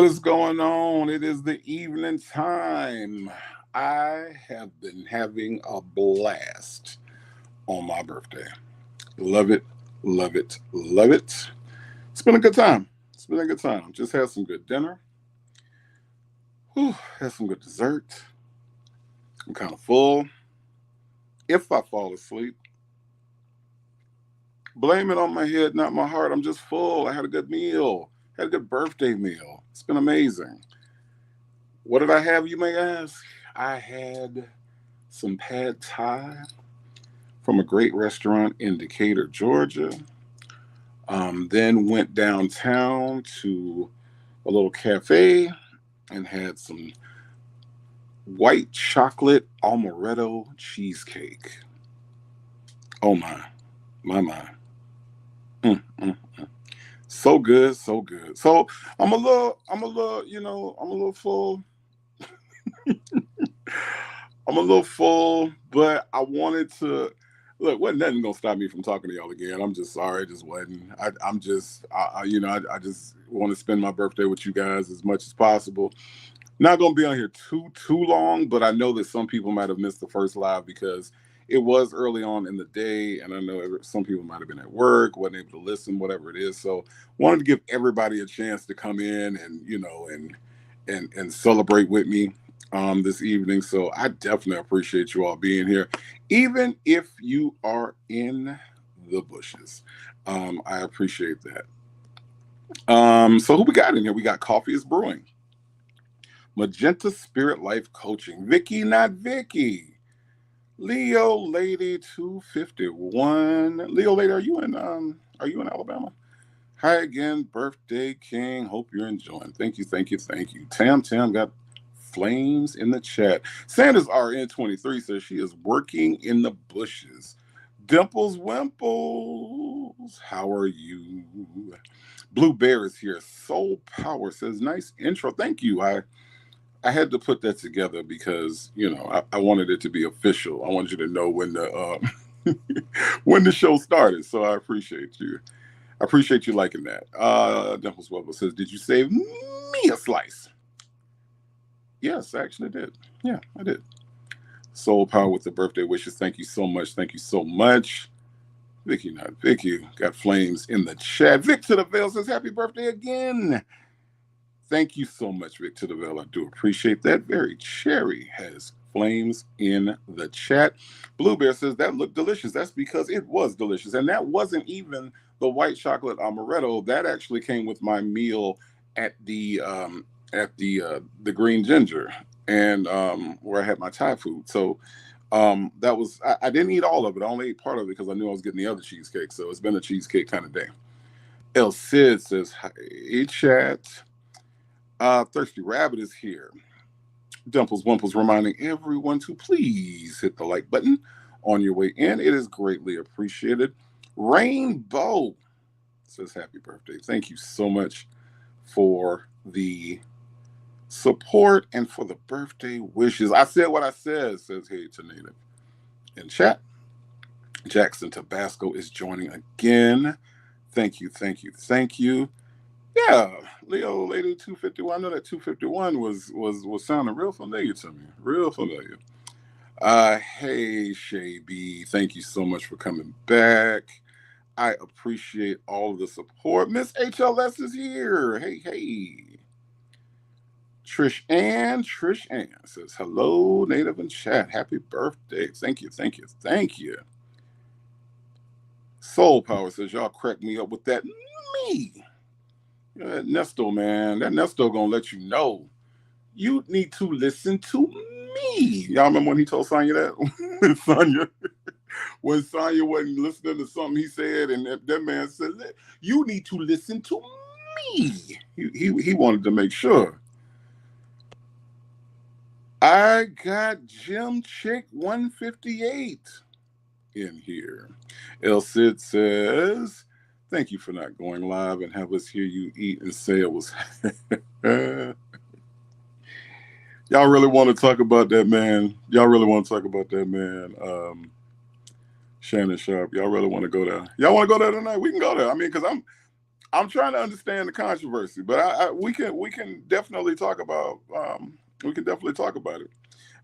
What is going on? It is the evening time. I have been having a blast on my birthday. Love it, love it, love it. It's been a good time. It's been a good time. Just had some good dinner. Whew, had some good dessert. I'm kind of full. If I fall asleep, blame it on my head, not my heart. I'm just full. I had a good meal. Had a good birthday meal. It's been amazing. What did I have, you may ask? I had some pad thai from a great restaurant in Decatur, Georgia. Then went downtown to a little cafe and had some white chocolate amaretto cheesecake. Oh my. Mm. So good, so good. So I'm a little full. I'm a little full, but I wanted to look. Wasn't nothing gonna stop me from talking to y'all again. I'm just sorry, it just wasn't. I'm just, I just want to spend my birthday with you guys as much as possible. Not gonna be on here too long, but I know that some people might have missed the first live because it was early on in the day, and I know some people might have been at work, wasn't able to listen, whatever it is. So wanted to give everybody a chance to come in and and celebrate with me this evening. So I definitely appreciate you all being here, even if you are in the bushes. I appreciate that. So who we got in here? We got Coffee is Brewing, Magenta Spirit Life Coaching, Vicky, not Vicky, Leo Lady 251. Leo Lady, are you in Alabama? Hi again, Birthday King. Hope you're enjoying. Thank you, thank you, thank you. Tam got flames in the chat. Sanders RN23 says she is working in the bushes. Dimples Wimples, how are you? Blue Bear is here. Soul Power says, nice intro. Thank you. I had to put that together because I wanted it to be official. I wanted you to know when the when the show started. So I appreciate you. I appreciate you liking that. Dimples Webber says, did you save me a slice? Yes, I actually did. Yeah, I did. Soul Power with the birthday wishes. Thank you so much. Thank you so much. Vicky, not Vicky, got flames in the chat. Vic to the Veil says, happy birthday again. Thank you so much, Vic to the Veil. I do appreciate that. Very Cherry has flames in the chat. Blue Bear says, that looked delicious. That's because it was delicious. And that wasn't even the white chocolate amaretto. That actually came with my meal at the Green Ginger, and where I had my Thai food. So that was I didn't eat all of it. I only ate part of it because I knew I was getting the other cheesecake. So it's been a cheesecake kind of day. El Cid says, hey chat. Thirsty Rabbit is here. Dimples Wimples reminding everyone to please hit the like button on your way in. It is greatly appreciated. Rainbow says happy birthday. Thank you so much for the support and for the birthday wishes. I said what I said, says Hey to Native in chat. Jackson Tabasco is joining again. Thank you, thank you, thank you. Yeah, Leo Lady 251. I know that 251 was sounding real familiar to me. Real familiar. Hey Shay B, thank you so much for coming back. I appreciate all of the support. Miss HLS is here. Hey. Trish Ann says, hello, Native in chat. Happy birthday. Thank you, thank you, thank you. Soul Power says, y'all crack me up with that me. That Nesto, man. That Nesto gonna let you know. You need to listen to me. Y'all remember when he told Sonya that? When Sonya wasn't listening to something he said, and that man said, you need to listen to me. He wanted to make sure. I got Jim Chick 158 in here. El Cid says, thank you for not going live and have us hear you eat and say it was. Y'all really want to talk about that, man? Y'all really want to talk about that, man? Shannon Sharpe. Y'all really want to go there? Y'all want to go there tonight? We can go there. I mean, because I'm trying to understand the controversy, but we can definitely talk about it.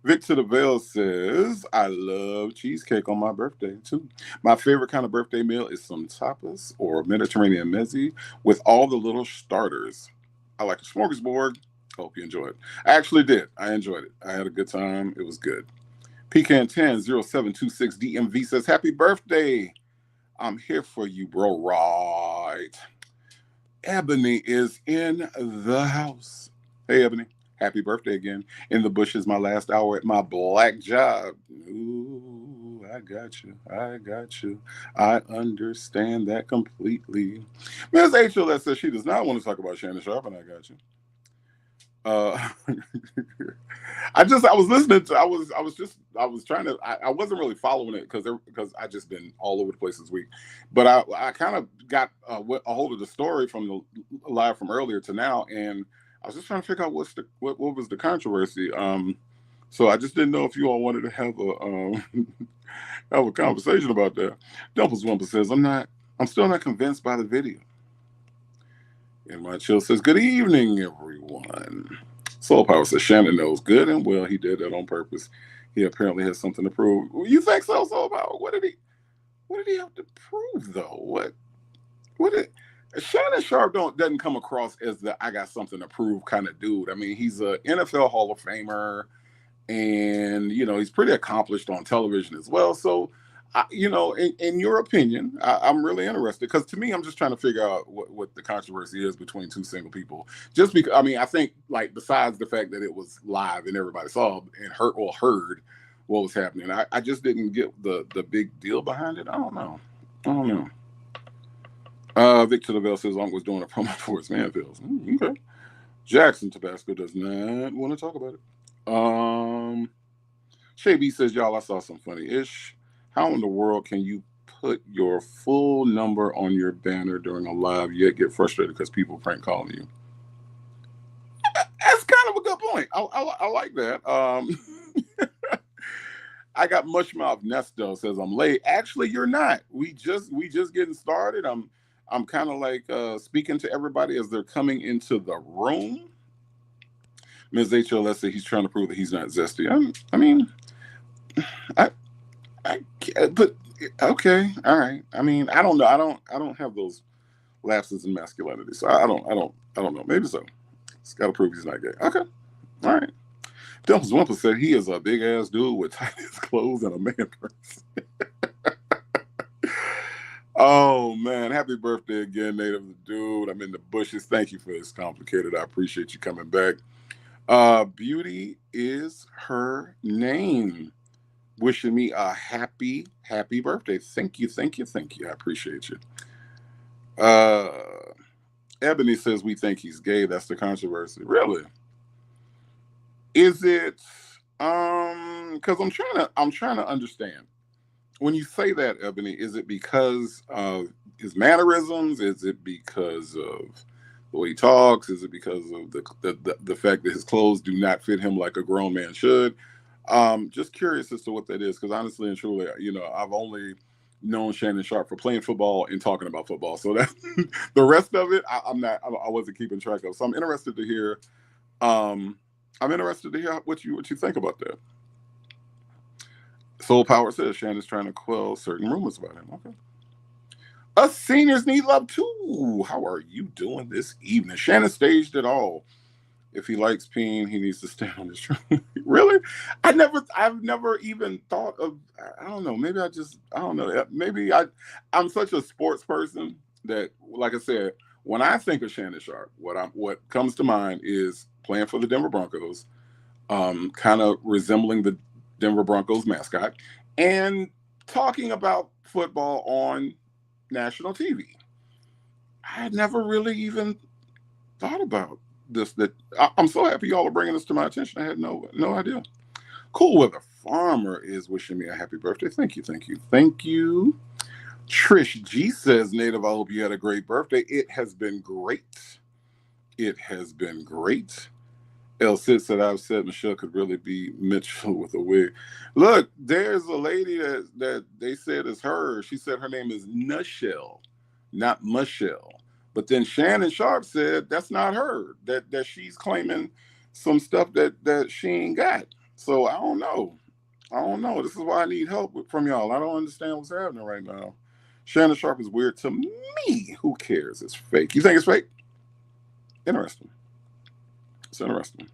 Victor DeVille says, I love cheesecake on my birthday too. My favorite kind of birthday meal is some tapas or Mediterranean mezzi with all the little starters. I like a smorgasbord. Hope you enjoy it. I actually did. I enjoyed it. I had a good time. It was good. Pecan100726 DMV says, Happy birthday. I'm here for you, bro. Right. Ebony is in the house. Hey, Ebony. Happy birthday again. In the bush is my last hour at my black job. Ooh, I got you. I got you. I understand that completely. Ms. HLS says she does not want to talk about Shannon Sharpe, and I got you. I was listening to, I was trying to, I wasn't really following it because I just been all over the place this week, but I kind of got a hold of the story from the live from earlier to now, and I was just trying to figure out what was the controversy. So I just didn't know if you all wanted to have a have a conversation about that. Dumples Wumple says, I'm still not convinced by the video. And my chill says, good evening, everyone. Soul Power says, Shannon knows good and well he did that on purpose. He apparently has something to prove. You think so, Soul Power? What did he have to prove, though? Shannon Sharpe doesn't come across as the I got something to prove kind of dude. I mean, he's a NFL Hall of Famer, and he's pretty accomplished on television as well. So in your opinion, I'm really interested, because to me, I'm just trying to figure out what the controversy is between two single people. Just because, I mean, I think, like, besides the fact that it was live and everybody saw and heard what was happening, I just didn't get the big deal behind it. I don't know. Victor Lavelle says Unc was doing a promo for his Manfields. Okay. Jackson Tabasco does not want to talk about it. Shay B says, y'all, I saw some funny-ish. How in the world can you put your full number on your banner during a live, yet get frustrated because people prank calling you? That's kind of a good point. I like that. I got Mushmouth Nesto says, I'm late. Actually, you're not. We just getting started. I'm kind of like speaking to everybody as they're coming into the room. Ms. HLS said he's trying to prove that he's not zesty. But okay, all right. I mean, I don't know. I don't have those lapses in masculinity, so I don't know. Maybe so. It's got to prove he's not gay. Okay, all right. Dumples Wumpus said he is a big ass dude with tight clothes and a man purse. Oh man, happy birthday again, Native Dude. I'm in the bushes. Thank you for this complicated. I appreciate you coming back. Beauty is her name. Wishing me a happy birthday. Thank you. I appreciate you. Ebony says we think he's gay. That's the controversy. Really? Is it? Because I'm trying to understand. When you say that, Ebony, is it because of his mannerisms? Is it because of the way he talks? Is it because of the fact that his clothes do not fit him like a grown man should? Just curious as to what that is, because honestly and truly, I've only known Shannon Sharpe for playing football and talking about football. So that the rest of it, I wasn't keeping track of. So I'm interested to hear. What you think about that. Soul Power says Shannon's trying to quell certain rumors about him. Okay. Us seniors need love too. How are you doing this evening? Shannon staged it all. If he likes peeing, he needs to stand on his truth. Really? I've never even thought of, I don't know, maybe I don't know. Maybe I'm such a sports person that, like I said, when I think of Shannon Sharpe, what comes to mind is playing for the Denver Broncos, kind of resembling the Denver Broncos mascot, and talking about football on national TV. I had never really even thought about this. That I'm so happy y'all are bringing this to my attention. I had no idea. Cool Weather Farmer is wishing me a happy birthday. Thank you. Trish G says, Native, I hope you had a great birthday. It has been great. El Sid said, I've said Michelle could really be Mitchell with a wig. Look, there's a lady that they said is her. She said her name is Nushell, not Michelle. But then Shannon Sharpe said that's not her. That she's claiming some stuff that she ain't got. So I don't know. I don't know. This is why I need help from y'all. I don't understand what's happening right now. Shannon Sharpe is weird to me. Who cares? It's fake. You think it's fake? Interesting. It's interesting.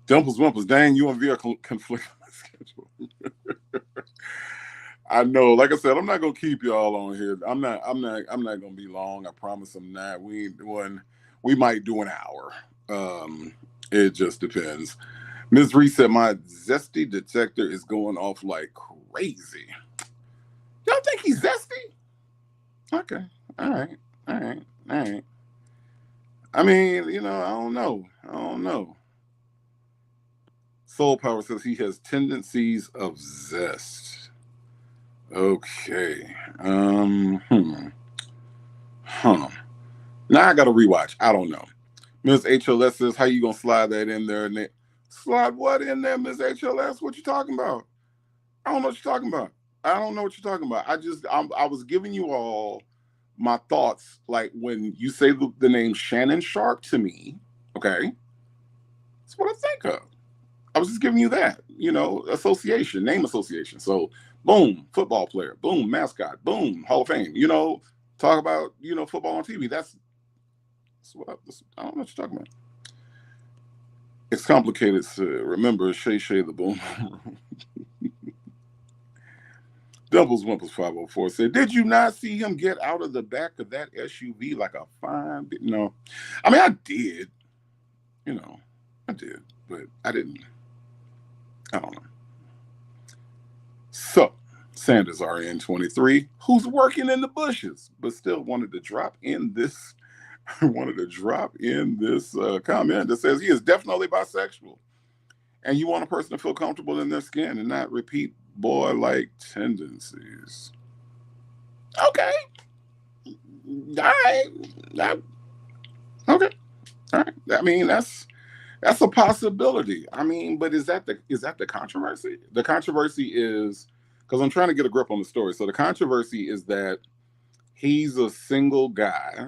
Dimples Wimples. Dang, you and V are conflicting schedule. I know. Like I said, I'm not gonna keep y'all on here. I'm not gonna be long. I promise I'm not. We might do an hour. It just depends. Ms. Reese said my zesty detector is going off like crazy. Y'all think he's zesty? Okay. All right. I mean, I don't know. Soul Power says he has tendencies of zest. Okay. Now I gotta rewatch. I don't know. Ms. HLS says, how you gonna slide that in there? Slide what in there, Ms. HLS? What you talking about? I don't know what you're talking about. I was giving you all my thoughts. Like when you say the name Shannon Sharpe to me, okay? That's what I think of. I was just giving you that, association, name association. So, boom, football player, boom, mascot, boom, Hall of Fame. Talk about, football on TV. That's what I don't know what you're talking about. It's complicated to remember Shay the Boom. Doubles Wimples 504 said, did you not see him get out of the back of that SUV like a fine bit? No. I mean, I did. I did, but I didn't. I don't know. So, Sanders RN23, who's working in the bushes, but still wanted to drop in this comment that says he is definitely bisexual. And you want a person to feel comfortable in their skin and not repeat boy-like tendencies. Okay. All right. Okay. All right. I mean, that's a possibility. I mean, but is that the controversy? The controversy is, because I'm trying to get a grip on the story. So the controversy is that he's a single guy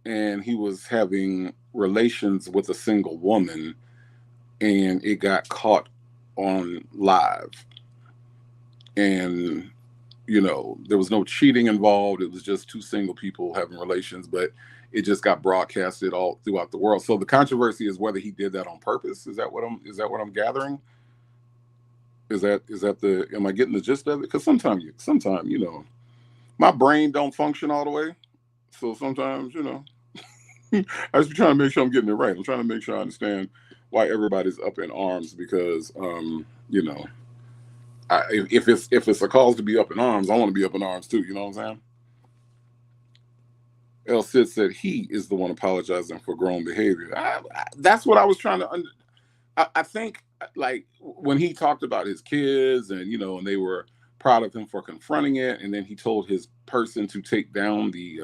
and he was having relations with a single woman and it got caught on live. And, there was no cheating involved. It was just two single people having relations, but it just got broadcasted all throughout the world. So the controversy is whether he did that on purpose. Is that what I'm gathering? Am I getting the gist of it? Because sometimes, my brain don't function all the way. So sometimes, I just be trying to make sure I'm getting it right. I'm trying to make sure I understand why everybody's up in arms because, if it's a cause to be up in arms, I want to be up in arms too. You know what I'm saying? El Cid said he is the one apologizing for grown behavior. That's what I was trying to. I think like when he talked about his kids and and they were proud of him for confronting it, and then he told his person to take down the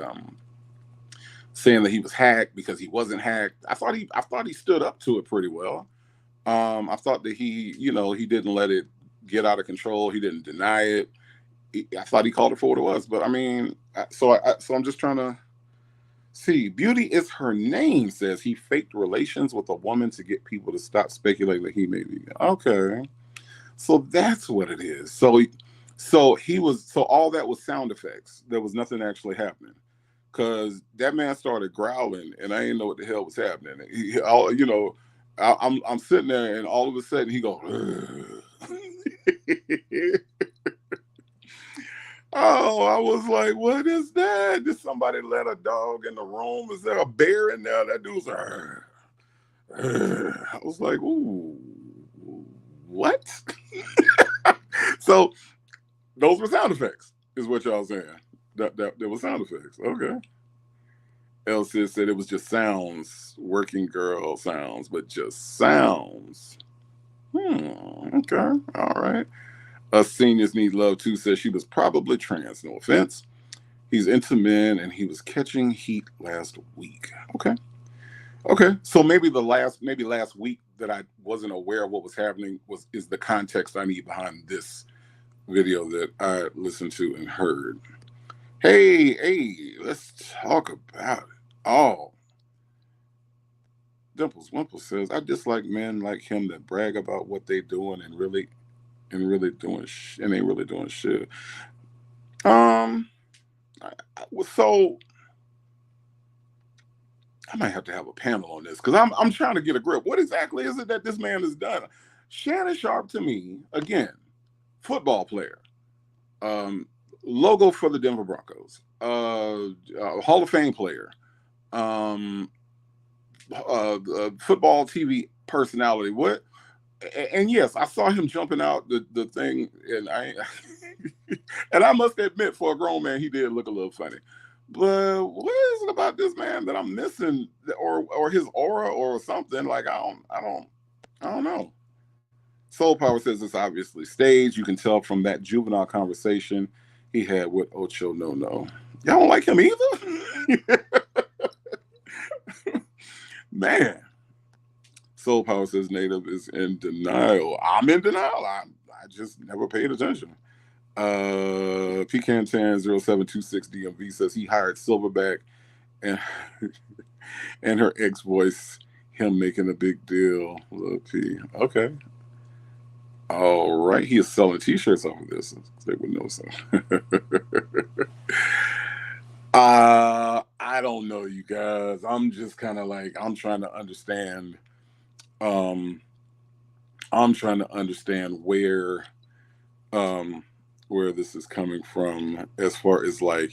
saying that he was hacked because he wasn't hacked. I thought he stood up to it pretty well. I thought that he didn't let it get out of control. He didn't deny it. I thought he called it for what it was. But I mean, so I'm just trying to see. Beauty is her name says he faked relations with a woman to get people to stop speculating that he may be. Okay. So that's what it is. So all that was sound effects. There was nothing actually happening. Because that man started growling, and I didn't know what the hell was happening. I'm sitting there, and all of a sudden he goes, oh, I was like, what is that? Did somebody let a dog in the room? Is there a bear in there? That dude's I was like, ooh, what? So those were sound effects, is what y'all saying. That were sound effects. Okay. Elsie said it was just sounds, working girl sounds, but just sounds. Okay. All right. Us seniors need love too says she was probably trans. No offense. He's into men and he was catching heat last week. Okay. So maybe last week that I wasn't aware of what was happening is the context I need behind this video that I listened to and heard. Hey, let's talk about it. Oh, Dimples Wimple says, I dislike men like him that brag about what they doing and ain't really doing shit. Um, so I might have to have a panel on this because I'm trying to get a grip. What exactly is it that this man has done? Shannon Sharpe, to me, again, football player, um, logo for the Denver Broncos, Hall of Fame player, um, football TV personality. What? And yes, I saw him jumping out the thing, and I and I must admit, for a grown man, he did look a little funny. But what is it about this man that I'm missing, or his aura, or something? Like I don't know. Soul Power says it's obviously staged. You can tell from that juvenile conversation he had with Ocho No No. Y'all don't like him either, man. Soul Power says Native is in denial. I'm in denial. I just never paid attention. Pecan Tan 0726 DMV says he hired Silverback and and her ex voice him making a big deal. Lil P. Okay. All right. He is selling t-shirts off of this. They would know so. I don't know, you guys. I'm just kind of like I'm trying to understand. Um, I'm trying to understand where this is coming from as far as like,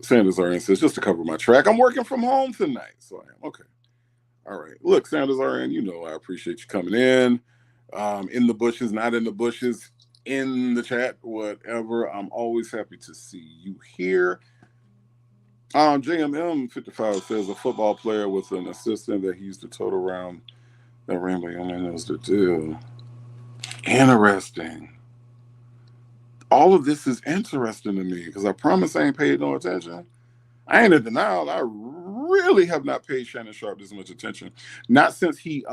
Sanders RN says, just to cover my track, I'm working from home tonight. So I am. Okay. All right. Look, Sanders RN, I appreciate you coming in the bushes, not in the bushes, in the chat, whatever. I'm always happy to see you here. JMM 55 says a football player with an assistant that he used to tote around the rainbow only knows the deal. Interesting. All of this is interesting to me because I promise I ain't paid no attention. I ain't in denial. I really have not paid Shannon Sharpe this much attention. Not since he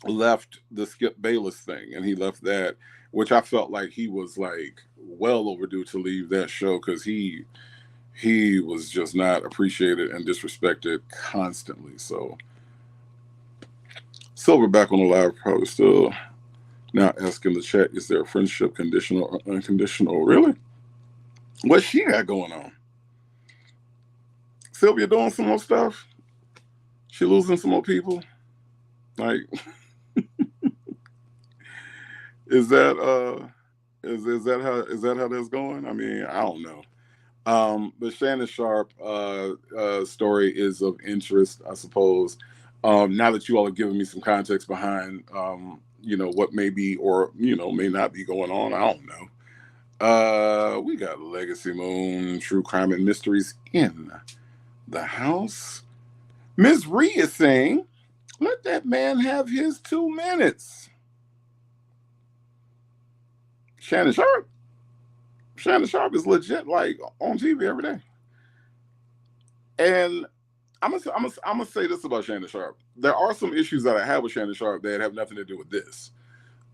left the Skip Bayless thing, and he left that, which I felt like he was like well overdue to leave that show because he was just not appreciated and disrespected constantly. So Silverback on the live probably still now asking the chat, is there a friendship conditional or unconditional? Really? What's she got going on? Sylvia doing some more stuff? She losing some more people? Like, is that how that's going? I mean, I don't know. The Shannon Sharpe story is of interest, I suppose. Now that you all have given me some context behind, what may be or may not be going on, I don't know. We got Legacy Moon, True Crime and Mysteries in the house. Ms. Ree is saying, let that man have his 2 minutes. Shannon Sharpe is legit, like on TV every day. And I'm gonna say this about Shannon Sharpe. There are some issues that I have with Shannon Sharpe that have nothing to do with this.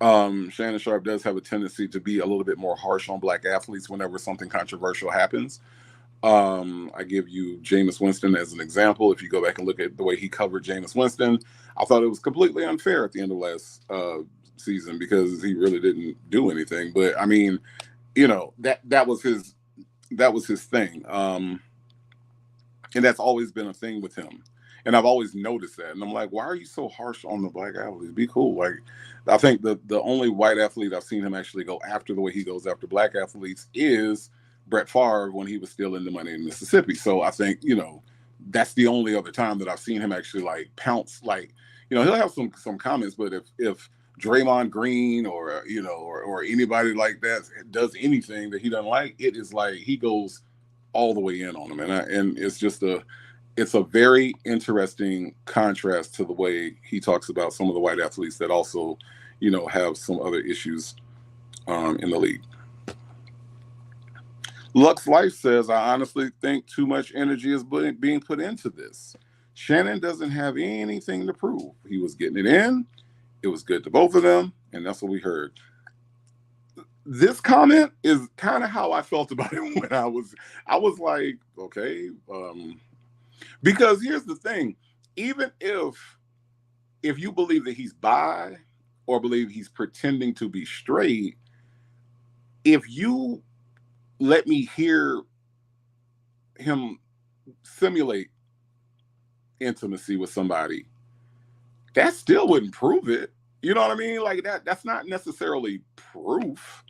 Shannon Sharpe does have a tendency to be a little bit more harsh on black athletes whenever something controversial happens. I give you Jameis Winston as an example. If you go back and look at the way he covered Jameis Winston, I thought it was completely unfair at the end of last season because he really didn't do anything. But I mean, that was his thing. And that's always been a thing with him. And I've always noticed that. And I'm like, why are you so harsh on the black athletes? Be cool. Like, I think the only white athlete I've seen him actually go after the way he goes after black athletes is Brett Favre when he was still in the money in Mississippi. So I think, that's the only other time that I've seen him actually like pounce. Like, he'll have some comments, but if Draymond Green or anybody like that does anything that he doesn't like, it is like he goes all the way in on him. And it's just it's a very interesting contrast to the way he talks about some of the white athletes that also, have some other issues in the league. Lux Life says, I honestly think too much energy is being put into this. Shannon doesn't have anything to prove. He was getting it in. It was good to both of them. And that's what we heard. This comment is kind of how I felt about it when I was like, okay, because here's the thing, even if you believe that he's bi or believe he's pretending to be straight, if you let me hear him simulate intimacy with somebody, that still wouldn't prove it. You know what I mean? Like that's not necessarily proof.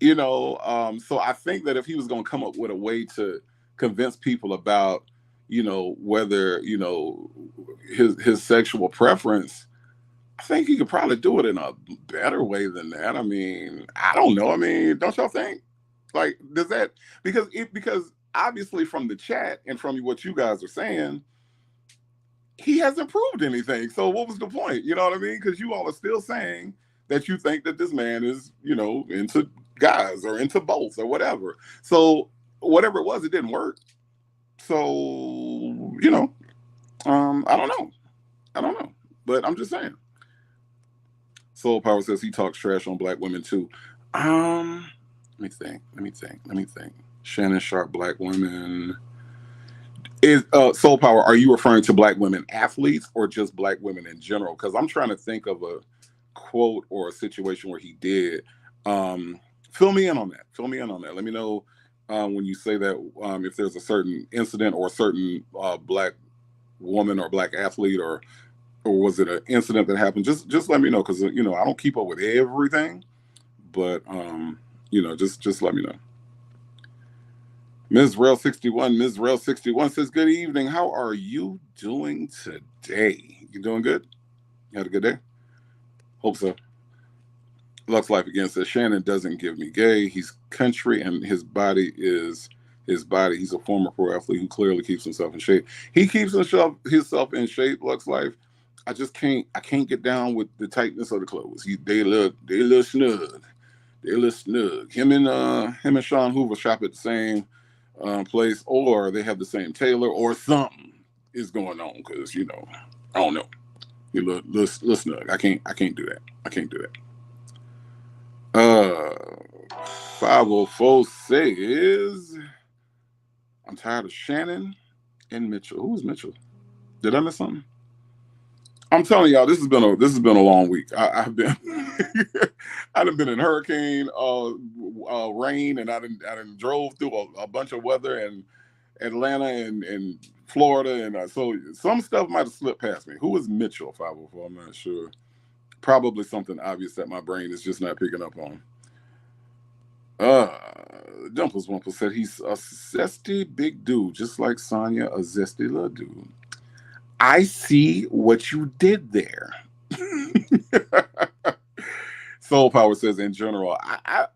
So I think that if he was going to come up with a way to convince people about, whether, his sexual preference, I think he could probably do it in a better way than that. I mean, I don't know. I mean, don't y'all think? Like, does that, because obviously from the chat and from what you guys are saying, he hasn't proved anything. So what was the point? You know what I mean? Because you all are still saying that you think that this man is, into guys or into both or whatever. So whatever it was, it didn't work. So, I don't know. I don't know. But I'm just saying. Soul Power says he talks trash on black women too. Let me think. Shannon Sharpe, black women. Is Soul Power, are you referring to black women athletes or just black women in general? Because I'm trying to think of a quote or a situation where he did. Fill me in on that. Let me know when you say that, if there's a certain incident or a certain black woman or black athlete, or was it an incident that happened? Just let me know, because I don't keep up with everything, but just let me know. Ms. Rel 61 says, good evening. How are you doing today? You doing good? You had a good day? Hope so. Lux Life again says, Shannon doesn't give me gay. He's country and his body is his body. He's a former pro athlete who clearly keeps himself in shape. He keeps himself in shape, Lux Life. I can't get down with the tightness of the clothes. They look snug. Him and Sean Hoover shop at the same place, or they have the same tailor, or something is going on, because I don't know. You look snug. I can't do that. 504 says, I'm tired of Shannon and Mitchell. Who is Mitchell? Did I miss something? I'm telling y'all, this has been a long week. I've been I've been in hurricane rain, and I done drove through a bunch of weather in Atlanta and Florida, and so some stuff might have slipped past me. Who is Mitchell? 504. I'm not sure. Probably something obvious that my brain is just not picking up on. Dimples Wumple said he's a zesty big dude, just like Sonya, a zesty little dude. I see what you did there. Soul Power says, in general,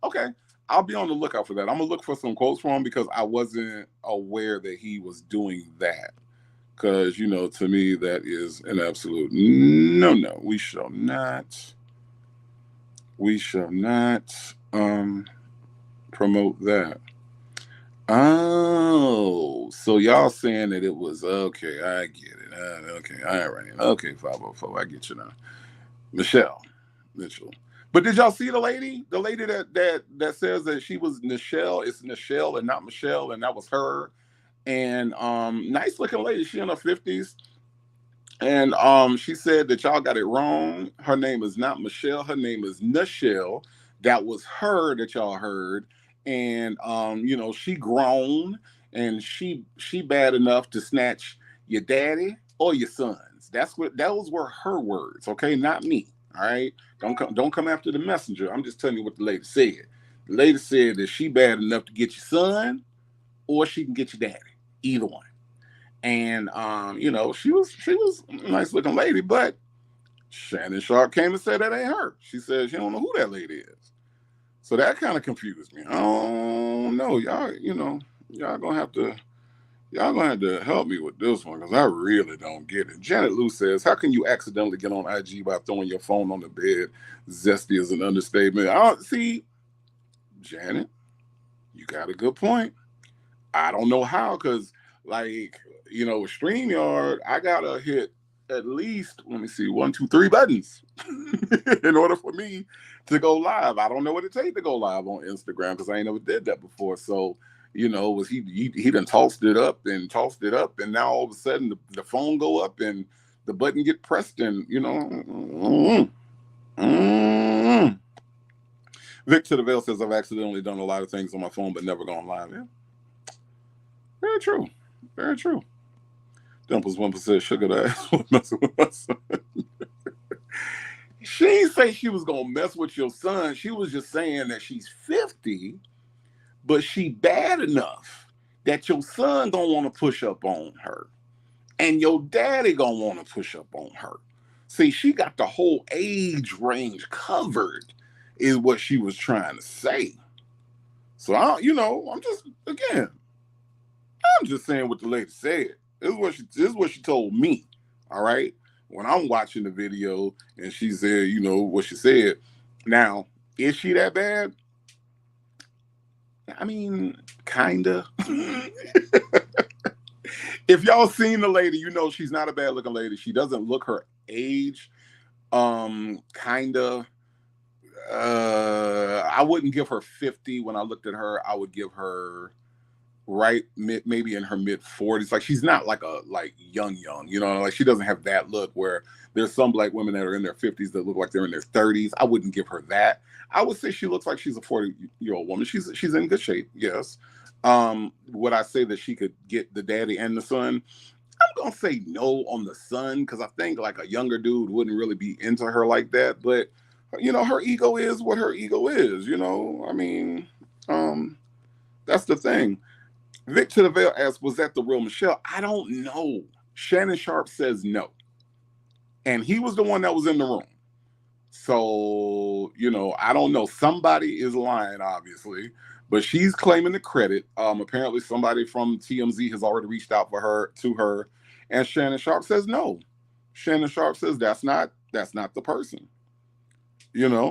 okay, I'll be on the lookout for that. I'm gonna look for some quotes from him, because I wasn't aware that he was doing that. Because to me, that is an absolute no. We shall not promote that. Oh, so y'all saying that it was okay? I get it. Okay, all right. Okay, 504. I get you now. Mitchell. But did y'all see the lady? The lady that says that she was Nichelle. It's Nichelle and not Michelle, and that was her. And nice looking lady. She in her 50s. And she said that y'all got it wrong. Her name is not Michelle. Her name is Nichelle. That was her that y'all heard. And she grown, and she bad enough to snatch your daddy or your sons. Those were her words, okay? Not me. All right. Don't come after the messenger. I'm just telling you what the lady said. The lady said that she bad enough to get your son, or she can get your daddy. Either one. And she was a nice looking lady, but Shannon Sharpe came and said that ain't her. She said she don't know who that lady is. So that kind of confused me. Oh no, y'all gonna have to help me with this one, because I really don't get it. Janet Lou says, how can you accidentally get on IG by throwing your phone on the bed? Zesty is an understatement. See, Janet, you got a good point. I don't know how, because with StreamYard, I gotta hit let me see, 1, 2, 3 buttons in order for me to go live. I don't know what it takes to go live on Instagram because I ain't never did that before. So, was he done tossed it up, and now all of a sudden the phone go up and the button get pressed, and Victor DeVille says, I've accidentally done a lot of things on my phone but never gone live. Yeah. Very true. Very true. Dimples 1% says, sugar the ass was messing with my son. She didn't say she was going to mess with your son. She was just saying that she's 50, but she bad enough that your son going to want to push up on her. And your daddy going to want to push up on her. See, she got the whole age range covered, is what she was trying to say. So, I'm just saying what the lady said. This is what she told me. All right. When I'm watching the video and she said, what she said. Now, is she that bad? I mean, kinda. If y'all seen the lady, she's not a bad looking lady. She doesn't look her age. Kinda. I wouldn't give her 50 when I looked at her. I would give her maybe in her mid 40s. Like, she's not like young, like she doesn't have that look where there's some black women that are in their 50s that look like they're in their 30s. I wouldn't give her that. I would say she looks like she's a 40-year-old woman. She's in good shape, yes. Would I say that she could get the daddy and the son? I'm gonna say no on the son, because I think like a younger dude wouldn't really be into her like that. But her ego is what her ego is. I mean, that's the thing. Victor DeVille asks, was that the real Michelle? I don't know. Shannon Sharpe says no. And he was the one that was in the room. So, I don't know. Somebody is lying, obviously. But she's claiming the credit. Apparently somebody from TMZ has already reached out to her. And Shannon Sharpe says no. Shannon Sharpe says that's not the person.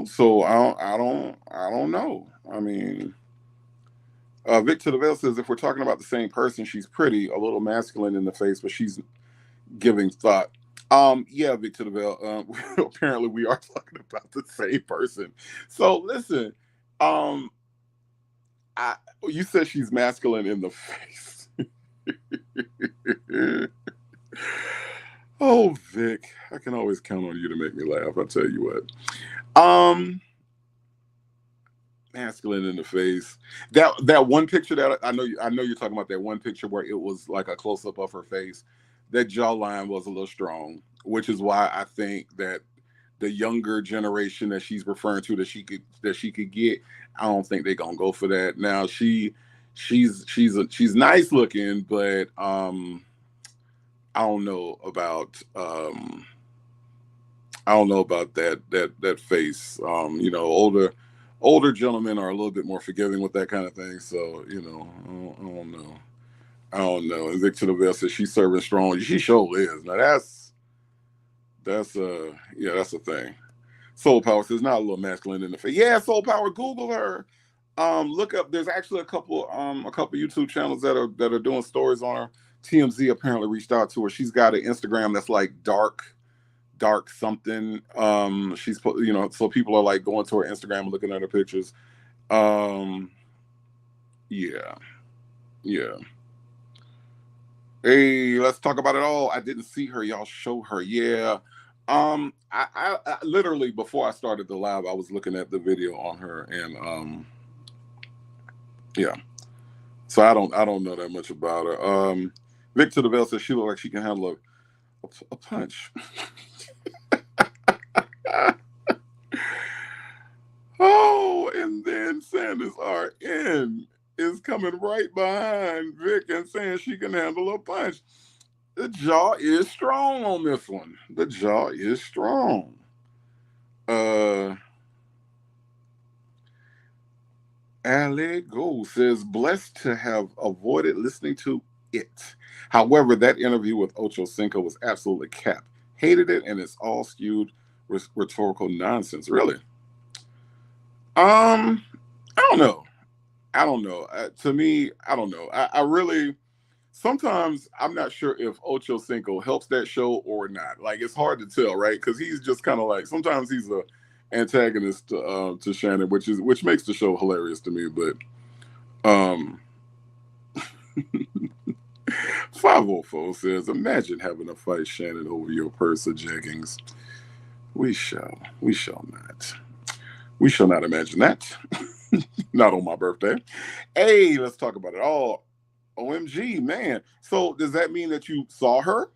So I don't know. I mean, Victor DeVille says, if we're talking about the same person, she's pretty, a little masculine in the face, but she's giving thought. Yeah, Victor DeVille, apparently we are talking about the same person. So listen, you said she's masculine in the face. Oh, Vic, I can always count on you to make me laugh. I'll tell you what. Masculine in the face. That one picture that I know you're talking about, that one picture where it was like a close up of her face. That jawline was a little strong, which is why I think that the younger generation that she's referring to that she could get, I don't think they're gonna go for that. Now she's nice looking, but I don't know about that face. Older gentlemen are a little bit more forgiving with that kind of thing. So, I don't know. And Victor DeVille says she's serving strong. She sure is. Now that's a thing. Soul Power says not a little masculine in the face. Yeah, Soul Power, Google her. Look up. There's actually a couple YouTube channels that are doing stories on her. TMZ apparently reached out to her. She's got an Instagram that's like dark something. She's so people are like going to her Instagram and looking at her pictures. Yeah. Hey, let's talk about it all. I didn't see her. Y'all show her. Yeah. I literally, before I started the live, I was looking at the video on her, and yeah. So I don't know that much about her. Victor DeVille says she looks like she can handle a punch. Oh, and then Sanders RN is coming right behind Vic and saying she can handle a punch. The jaw is strong on this one. The jaw is strong. Ali Go says, blessed to have avoided listening to it. However, that interview with Ocho Cinco was absolutely cap. Hated it, and it's all skewed rhetorical nonsense. Really? I don't know. To me, I don't know. I really. sometimes I'm not sure if Ocho Cinco helps that show or not. Like it's hard to tell, right? Because he's just kind of like sometimes he's a antagonist to Shannon, which makes the show hilarious to me. But 504 says, imagine having a fight, Shannon, over your purse or jeggings. We shall not. We shall not imagine that. Not on my birthday. Hey, let's talk about it. Oh, OMG, man. So does that mean that you saw her?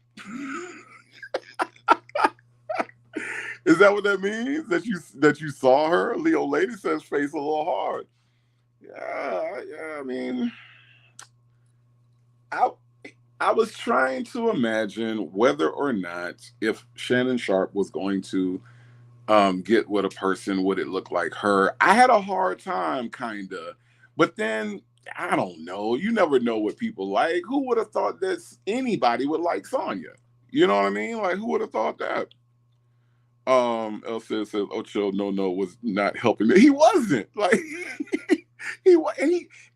Is that what that means? That you saw her? Leo Lady says face a little hard. Yeah, I mean, I I was trying to imagine whether or not if Shannon Sharpe was going to get with a person, would it look like her? I had a hard time, kinda, but then I don't know. You never know what people like. Who would have thought that anybody would like Sonya? You know what I mean? Like, who would have thought that? El says Ocho no was not helping me. He wasn't like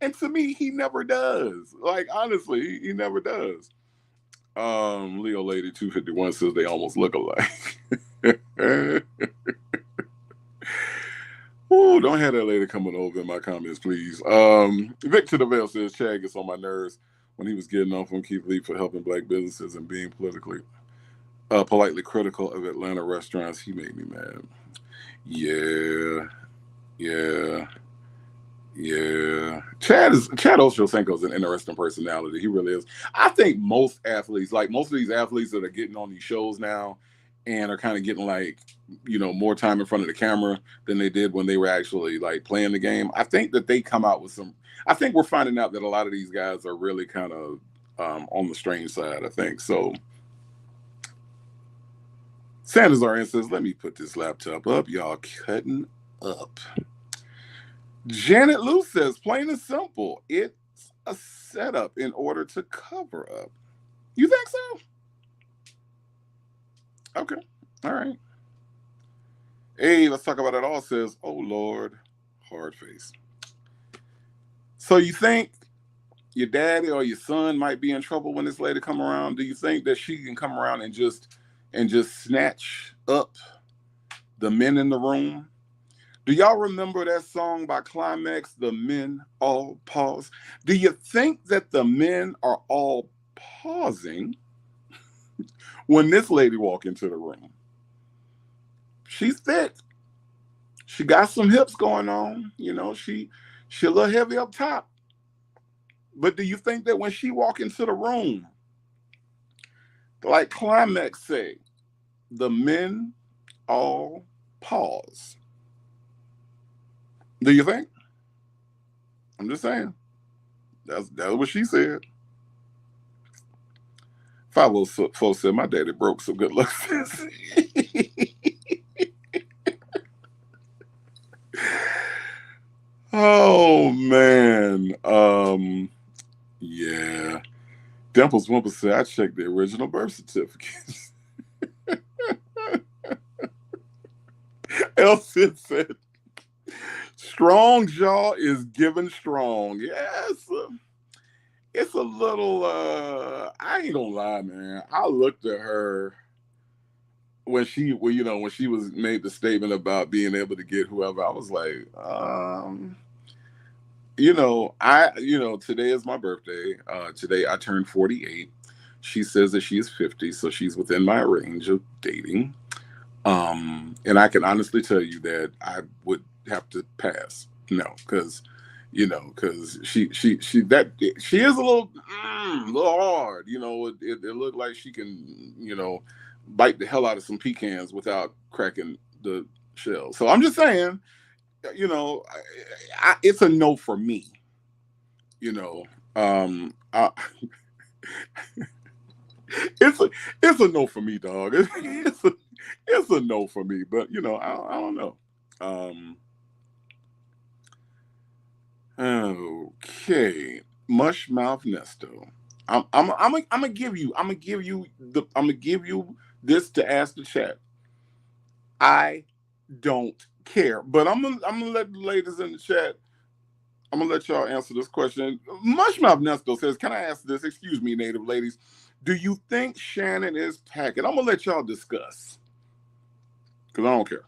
and to me he never does. Like honestly, he never does. Leo Lady 251 says they almost look alike. Oh, don't have that lady coming over in my comments, please. Victor DeVale says Chad gets on my nerves when he was getting off on Keith Lee for helping black businesses and being politely critical of Atlanta restaurants. He made me mad. Yeah. Chad Ochocinco is an interesting personality. He really is. I think most athletes, like most of these athletes that are getting on these shows now and are kind of getting like, more time in front of the camera than they did when they were actually like playing the game. I think that they come out with I think we're finding out that a lot of these guys are really kind of on the strange side, I think. So Sanders RN says, let me put this laptop up. Y'all cutting up. Janet Lou says, plain and simple, it's a setup in order to cover up. You think so? Okay. All right. Hey, let's talk about it all, says, oh, Lord, hard face. So you think your daddy or your son might be in trouble when this lady come around? Do you think that she can come around and just snatch up the men in the room? Do y'all remember that song by Climax, The Men All Pause? Do you think that the men are all pausing when this lady walk into the room? She's thick. She got some hips going on. She a little heavy up top. But do you think that when she walk into the room, like Climax say, the men all pause? Do you think? I'm just saying. That's what she said. 504 said, my daddy broke, so good luck. Oh, man. Yeah. Dimples Wimple said, I checked the original birth certificates. Elsie said, strong jaw is given strong. Yes. It's a little, I ain't gonna lie, man. I looked at her when she was made the statement about being able to get whoever. I was like, today is my birthday. Today I turned 48. She says that she is 50, so she's within my range of dating. And I can honestly tell you that I would have to pass. No, because she is a little hard. It looked like she can bite the hell out of some pecans without cracking the shell. So I'm just saying, it's a no for me. I, it's a no for me, dog. It's a no for me. But I don't know. Okay, Mushmouth Nesto. I'm gonna give you this to ask the chat. I don't care, but I'm gonna let the ladies in the chat. I'm gonna let y'all answer this question. Mushmouth Nesto says, "Can I ask this? Excuse me, native ladies. Do you think Shannon is packing?" I'm gonna let y'all discuss because I don't care.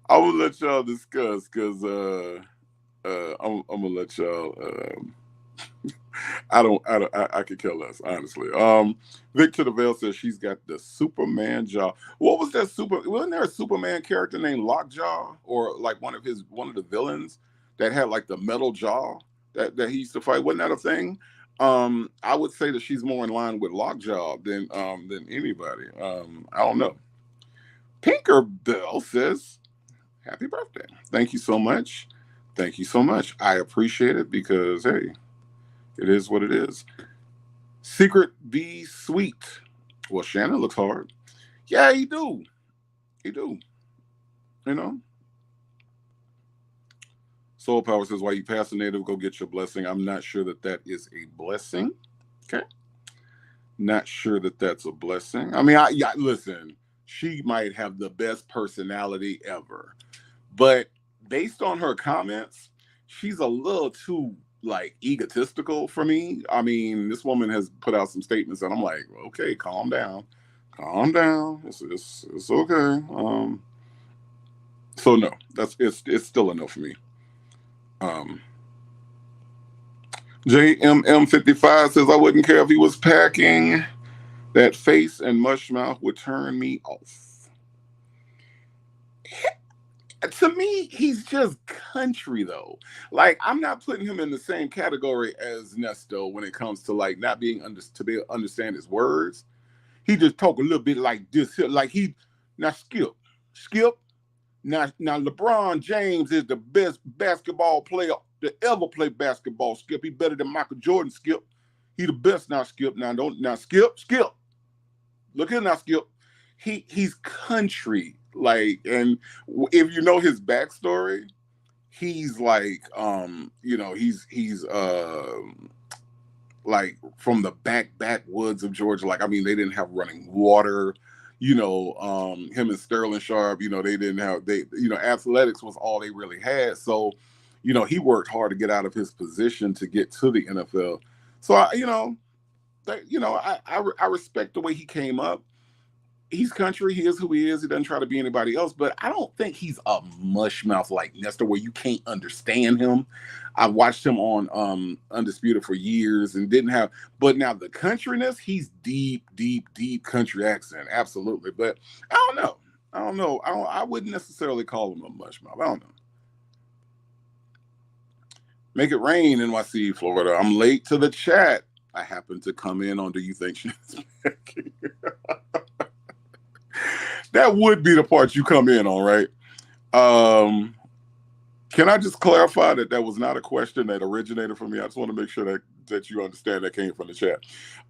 I will let y'all discuss because I'm gonna let y'all. I could care less, honestly. Victor DeVale says she's got the Superman jaw. What was that wasn't there a Superman character named Lockjaw, or like one of the villains that had like the metal jaw that he used to fight? Wasn't that a thing? I would say that she's more in line with Lockjaw than anybody. I don't know. Pinker Bell says, "Happy birthday. Thank you so much. Thank you so much. I appreciate it because, hey, it is what it is." Secret be sweet. Well, Shannon looks hard. Yeah, he do. He do. You know? Soul Power says, "Why you pass the native, go get your blessing." I'm not sure that is a blessing. Okay. Not sure that that's a blessing. I mean, listen, she might have the best personality ever. But based on her comments, she's a little too like egotistical for me. I mean, this woman has put out some statements and I'm like, okay, calm down. Calm down. It's okay. So no, it's still a no for me. JMM55 says, "I wouldn't care if he was packing. That face and mush mouth would turn me off." To me, he's just country though. Like, I'm not putting him in the same category as Nesto when it comes to like not being understand his words. He just talk a little bit like this here, like he now skip. Now LeBron James is the best basketball player to ever play basketball. Skip, he better than Michael Jordan. Skip, he the best now. Skip, now skip. Look here now, Skip. He's country. Like, and if you know his backstory, he's like, he's like from the backwoods of Georgia. Like, I mean, they didn't have running water. Him and Sterling Sharpe, they didn't have athletics was all they really had. So, he worked hard to get out of his position to get to the NFL. So I respect the way he came up. He's country. He is who he is. He doesn't try to be anybody else. But I don't think he's a mush mouth like Nestor, where you can't understand him. I watched him on Undisputed for years and didn't have. But now the countryness, he's deep country accent, absolutely. But I don't know. I wouldn't necessarily call him a mush mouth. I don't know. Make it rain, NYC, Florida. I'm late to the chat. I happen to come in on Do You Think Shannon's packing? That would be the part you come in on, right? Can I just clarify that was not a question that originated from me? I just want to make sure that you understand that came from the chat.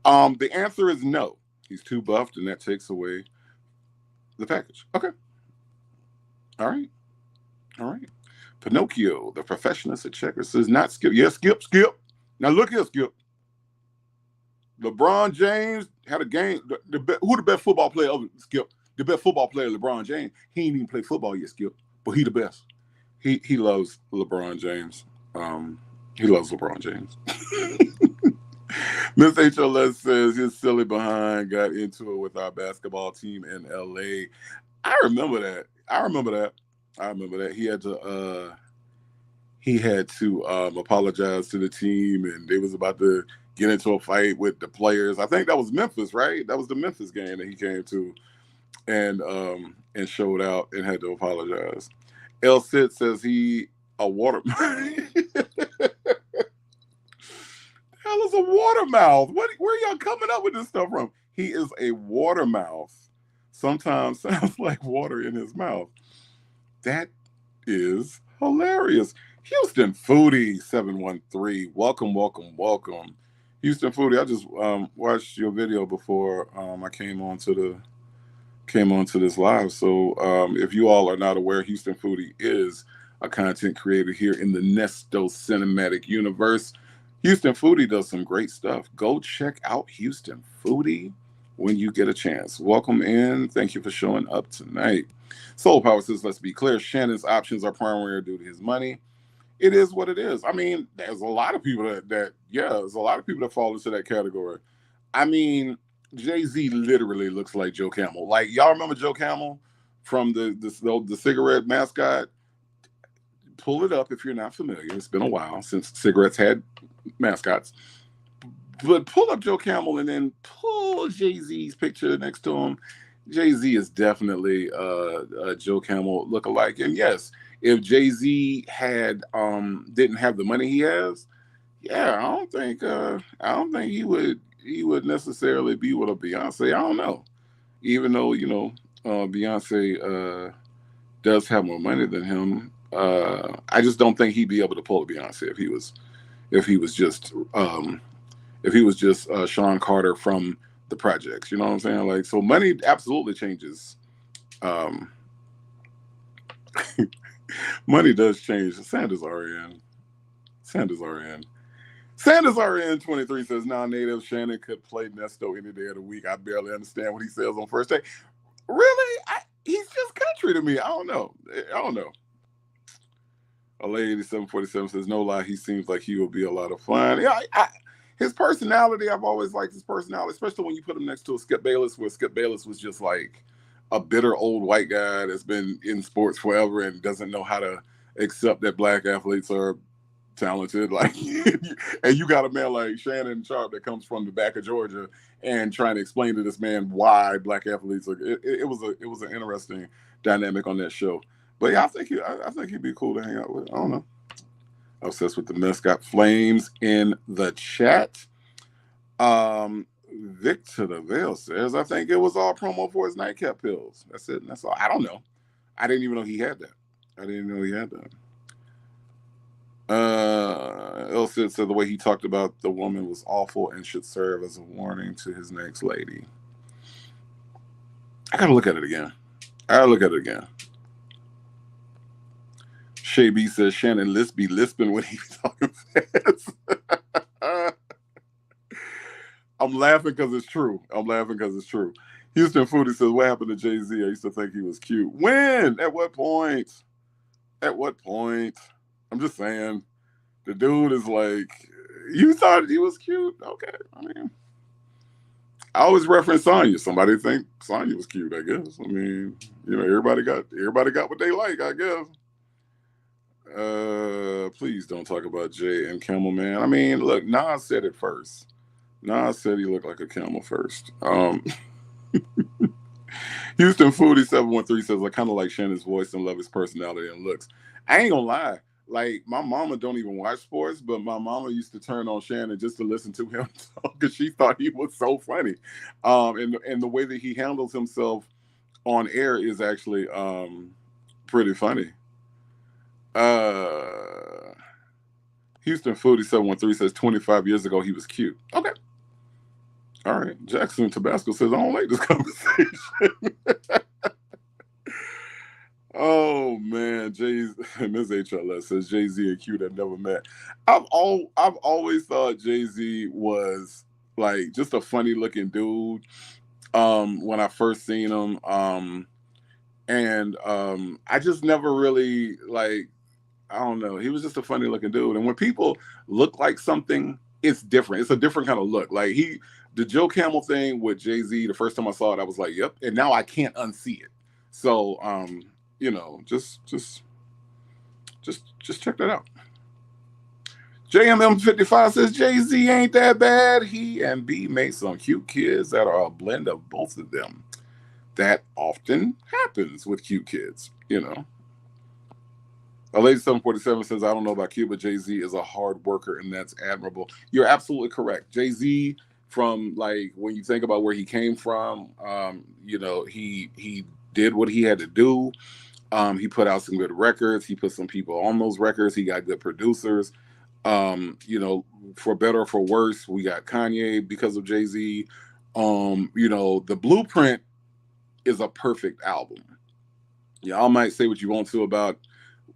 The answer is no. He's too buffed, and that takes away the package. Okay. All right. Pinocchio, the professionist at checkers, says not Skip. Yes, Skip. Now look here, Skip. LeBron James had a game. Who the best football player of Skip? The best football player, LeBron James. He ain't even played football yet, Skip, but he the best. He loves LeBron James. He loves LeBron James. Miss HLS says his silly behind got into it with our basketball team in LA. I remember that. He had to apologize to the team, and they was about to get into a fight with the players. I think that was Memphis, right? That was the Memphis game that he came to and showed out and had to apologize. El Cid says he a water. Hell is a water mouth? Where y'all coming up with this stuff from? He is a water mouth. Sometimes sounds like water in his mouth. That is hilarious. Houston Foodie 713. Welcome. Houston Foodie, I just watched your video before I came onto this live. So if you all are not aware, Houston Foodie is a content creator here in the Nesto cinematic universe. Houston Foodie does some great stuff. Go check out Houston Foodie when you get a chance. Welcome in. Thank you for showing up tonight. Soul Power says, let's be clear. Shannon's options are primary due to his money. It is what it is. I mean, there's a lot of people there's a lot of people that fall into that category. I mean, Jay-Z literally looks like Joe Camel. Like, y'all remember Joe Camel from the cigarette mascot? Pull it up if you're not familiar. It's been a while since cigarettes had mascots. But pull up Joe Camel and then pull Jay-Z's picture next to him. Jay-Z is definitely a Joe Camel lookalike. And yes, if Jay-Z had didn't have the money he has, yeah, I don't think he would necessarily be with a Beyonce. I don't know. Even though, Beyonce does have more money than him, I just don't think he'd be able to pull a Beyonce if he was just Sean Carter from the projects. You know what I'm saying? Like, so money absolutely changes. Money does change. Sanders RN. Sanders 23 says non-native Shannon could play Nesto any day of the week. I barely understand what he says on first day. Really? He's just country to me. I don't know. A lady 8747 says no lie. He seems like he will be a lot of fun. Yeah, his personality, I've always liked his personality, especially when you put him next to a Skip Bayless, where Skip Bayless was just like a bitter old white guy that's been in sports forever and doesn't know how to accept that black athletes are talented. Like, and you got a man like Shannon Sharpe that comes from the back of Georgia and trying to explain to this man why black athletes are. It was an interesting dynamic on that show. But yeah, I think he'd be cool to hang out with. I don't know. Obsessed with the mascot. Flames in the chat. Victor DeVille says, I think it was all promo for his nightcap pills. That's it. That's all. I don't know. I didn't even know he had that. El Cid said the way he talked about the woman was awful and should serve as a warning to his next lady. I gotta look at it again. Shay B says Shannon Lisp be lisping when he be talking fast. I'm laughing because it's true. Houston Foodie says, what happened to Jay-Z? I used to think he was cute. When? At what point? I'm just saying. The dude is like, you thought he was cute? Okay. I mean, I always reference Sonya. Somebody think Sonya was cute, I guess. I mean, everybody got what they like, I guess. Please don't talk about Jay and Camel Man. I mean, look, Nas said it first. Nas said he looked like a camel first. Houston Foodie 713 says, I kind of like Shannon's voice and love his personality and looks. I ain't gonna lie. Like, my mama don't even watch sports, but my mama used to turn on Shannon just to listen to him talk because she thought he was so funny. And the way that he handles himself on air is actually pretty funny. Houston Foodie 713 says 25 years ago he was cute. Okay. All right. Jackson Tabasco says, I don't like this conversation. Oh man, Ms. HLS says Jay-Z and Q that never met. I've always thought Jay-Z was like just a funny looking dude. When I first seen him. I just never really like, I don't know. He was just a funny looking dude. And when people look like something, it's different. It's a different kind of look. Like the Joe Camel thing with Jay-Z, the first time I saw it, I was like, yep. And now I can't unsee it. So, just check that out. JMM55 says Jay-Z ain't that bad. He and B make some cute kids that are a blend of both of them. That often happens with cute kids, A Lady 747 says, I don't know about Q, but Jay-Z is a hard worker, and that's admirable. You're absolutely correct. Jay-Z, from like when you think about where he came from, he did what he had to do. He put out some good records. He put some people on those records. He got good producers. For better or for worse, we got Kanye because of Jay-Z. The Blueprint is a perfect album. Y'all might say what you want to about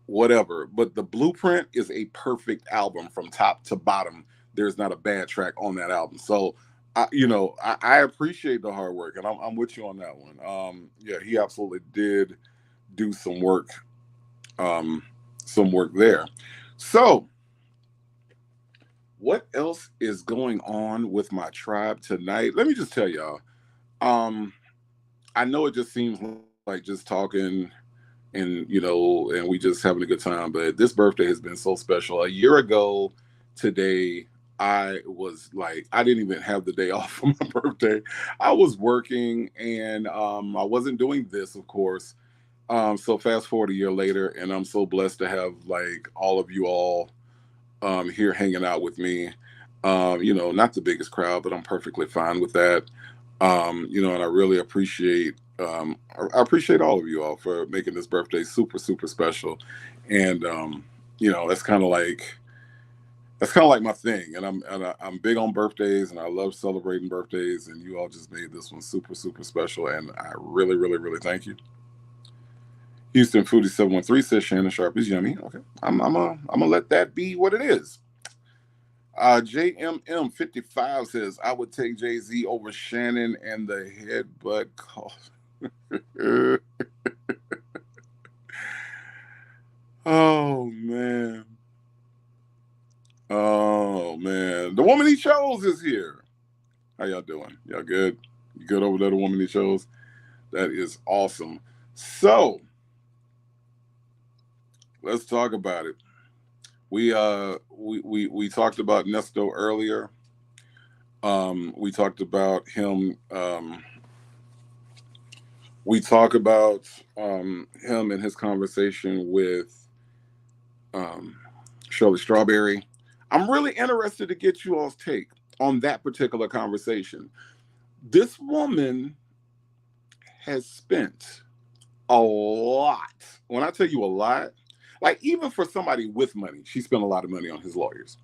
whatever, but The Blueprint is a perfect album from top to bottom. There's not a bad track on that album. So I appreciate the hard work, and I'm with you on that one. Yeah, he absolutely did do um, some work there. So, what else is going on with my tribe tonight? Let me just tell y'all. Um, I know it just seems like just talking and we just having a good time, but this birthday has been so special. A year ago today, I was like, I didn't even have the day off for my birthday. I was working and I wasn't doing this, of course. So fast forward a year later, and I'm so blessed to have like all of you all here hanging out with me. Not the biggest crowd, but I'm perfectly fine with that. And I really appreciate I appreciate all of you all for making this birthday super super special. And that's kind of like my thing. And I'm big on birthdays, and I love celebrating birthdays. And you all just made this one super super special, and I really really really thank you. Houston Foodie 713 says Shannon Sharpe is yummy. Okay, I'm gonna let that be what it is. JMM55 says I would take Jay Z over Shannon and the headbutt call. Oh man. Oh man. The woman he chose is here. How y'all doing? Y'all good? You good over there, the woman he chose? That is awesome. So let's talk about it. We talked about Nesto earlier. We talked about him. We talk about him and his conversation with um, Shirley Strawberry. I'm really interested to get you all's take on that particular conversation. This woman has spent a lot. When I tell you a lot, like even for somebody with money, she spent a lot of money on his lawyers.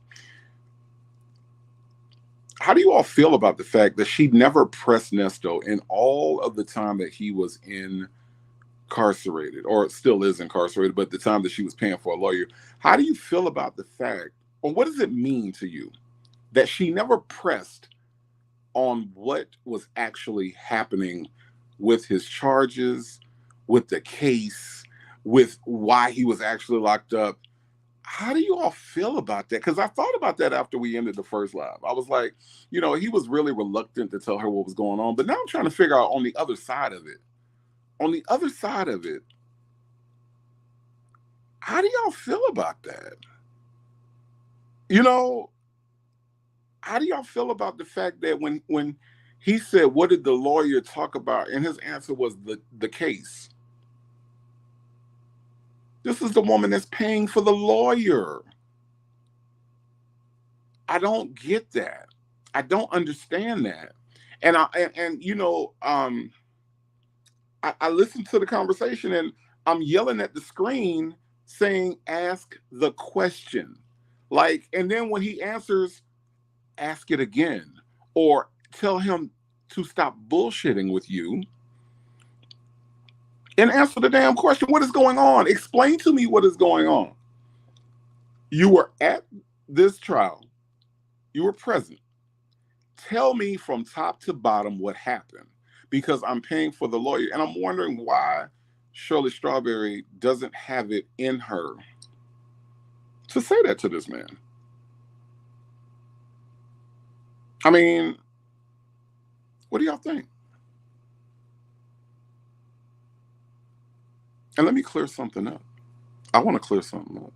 How do you all feel about the fact that she never pressed Nesto in all of the time that he was incarcerated, or still is incarcerated, but the time that she was paying for a lawyer? How do you feel about the fact, or what does it mean to you that she never pressed on what was actually happening with his charges, with the case, with why he was actually locked up? How do you all feel about that? Because I thought about that after we ended the first live. I was like, he was really reluctant to tell her what was going on. But now I'm trying to figure out on the other side of it. On the other side of it, how do y'all feel about that? You know, how do y'all feel about the fact that when he said, "What did the lawyer talk about?" and his answer was the case. This is the woman that's paying for the lawyer. I don't get that. I don't understand that. And I listened to the conversation, and I'm yelling at the screen saying, "Ask the question." Like, and then when he answers, ask it again, or tell him to stop bullshitting with you and answer the damn question. What is going on? Explain to me what is going on. You were at this trial. You were present. Tell me from top to bottom what happened, because I'm paying for the lawyer. And I'm wondering why Shirley Strawberry doesn't have it in her to say that to this man. I mean, what do y'all think? And let me clear something up. I want to clear something up.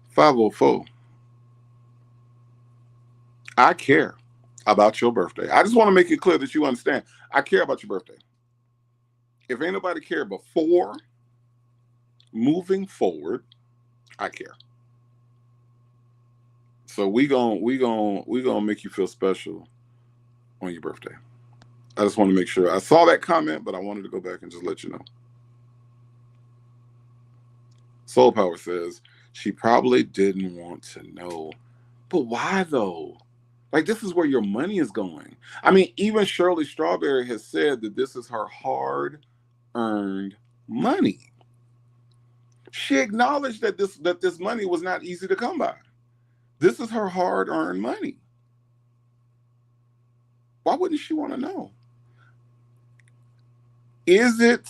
504. I care about your birthday. I just want to make it clear that you understand. I care about your birthday. If ain't nobody cared before, moving forward, I care. So we gonna make you feel special on your birthday. I just want to make sure. I saw that comment, but I wanted to go back and just let you know. Soul Power says she probably didn't want to know. But why though? Like, this is where your money is going. I mean, even Shirley Strawberry has said that this is her hard earned money. She acknowledged that this money was not easy to come by. This is her hard earned money. Why wouldn't she want to know? Is it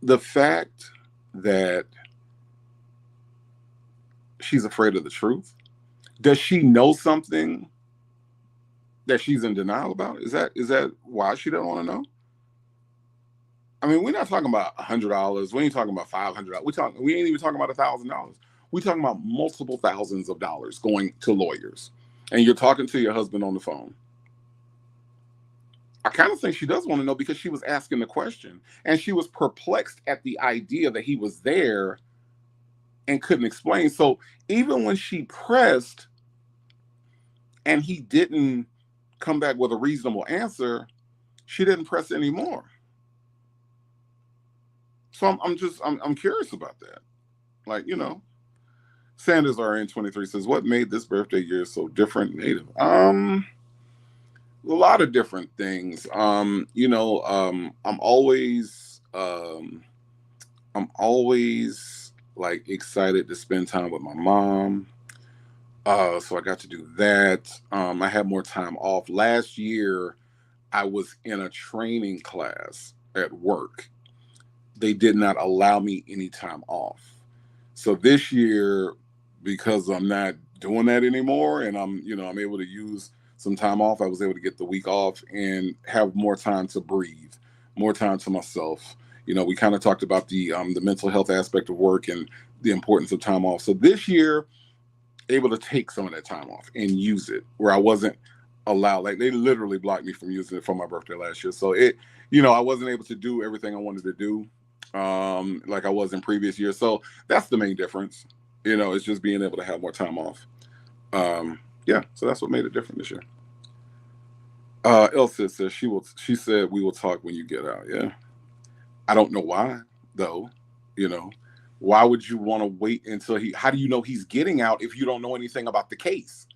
the fact that she's afraid of the truth? Does she know something that she's in denial about? Is that why she doesn't want to know? I mean, we're not talking about $100. We ain't talking about $500. We ain't even talking about $1,000. We're talking about multiple thousands of dollars going to lawyers, and you're talking to your husband on the phone. I kind of think she does want to know because she was asking the question, and she was perplexed at the idea that he was there and couldn't explain. So even when she pressed and he didn't come back with a reasonable answer, she didn't press anymore. So I'm curious about that. Like, Sanders RN23 says, what made this birthday year so different, Native? A lot of different things. I'm always like excited to spend time with my mom. So I got to do that. I had more time off. Last year, I was in a training class at work. They did not allow me any time off. So this year, because I'm not doing that anymore, and I'm able to use some time off, I was able to get the week off and have more time to breathe, more time to myself. We kind of talked about the mental health aspect of work and the importance of time off. So this year, able to take some of that time off and use it where I wasn't allowed. Like, they literally blocked me from using it for my birthday last year. So I wasn't able to do everything I wanted to do like I was in previous years. So that's the main difference. It's just being able to have more time off. So that's what made it different this year. Elsa says she said we will talk when you get out. Yeah. I don't know why though. Why would you want to wait until how do you know he's getting out if you don't know anything about the case?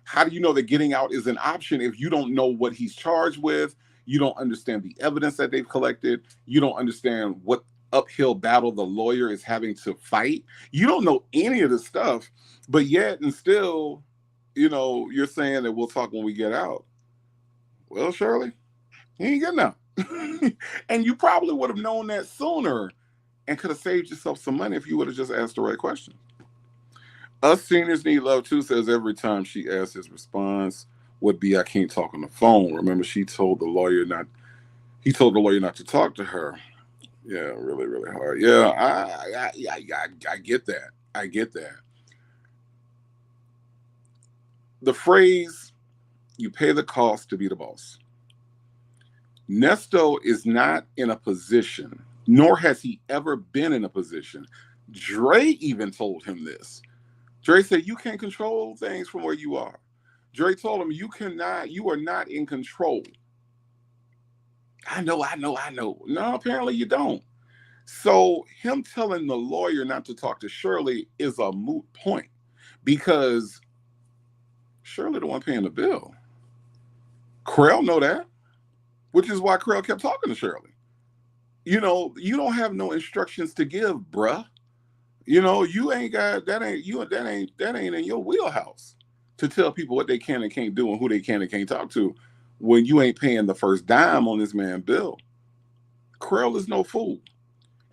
How do you know that getting out is an option if you don't know what he's charged with? You don't understand the evidence that they've collected. You don't understand what uphill battle the lawyer is having to fight. You don't know any of this stuff, but yet and still, you're saying that we'll talk when we get out. Well, Shirley, he ain't getting out. And you probably would have known that sooner and could have saved yourself some money if you would have just asked the right question. Us seniors need love too, says every time she asks, his response would be, I can't talk on the phone. Remember, he told the lawyer not to talk to her. Yeah, really, really hard. Yeah, I get that. I get that. The phrase, you pay the cost to be the boss. Nesto is not in a position, nor has he ever been in a position. Dre even told him this. Dre said, you can't control things from where you are. Dre told him, you are not in control. I know. No, apparently you don't. So him telling the lawyer not to talk to Shirley is a moot point because Shirley the one paying the bill. Krell know that, which is why Krell kept talking to Shirley. You don't have no instructions to give, bruh. You ain't got that ain't in your wheelhouse to tell people what they can and can't do and who they can and can't talk to when you ain't paying the first dime on this man's bill. Krell is no fool.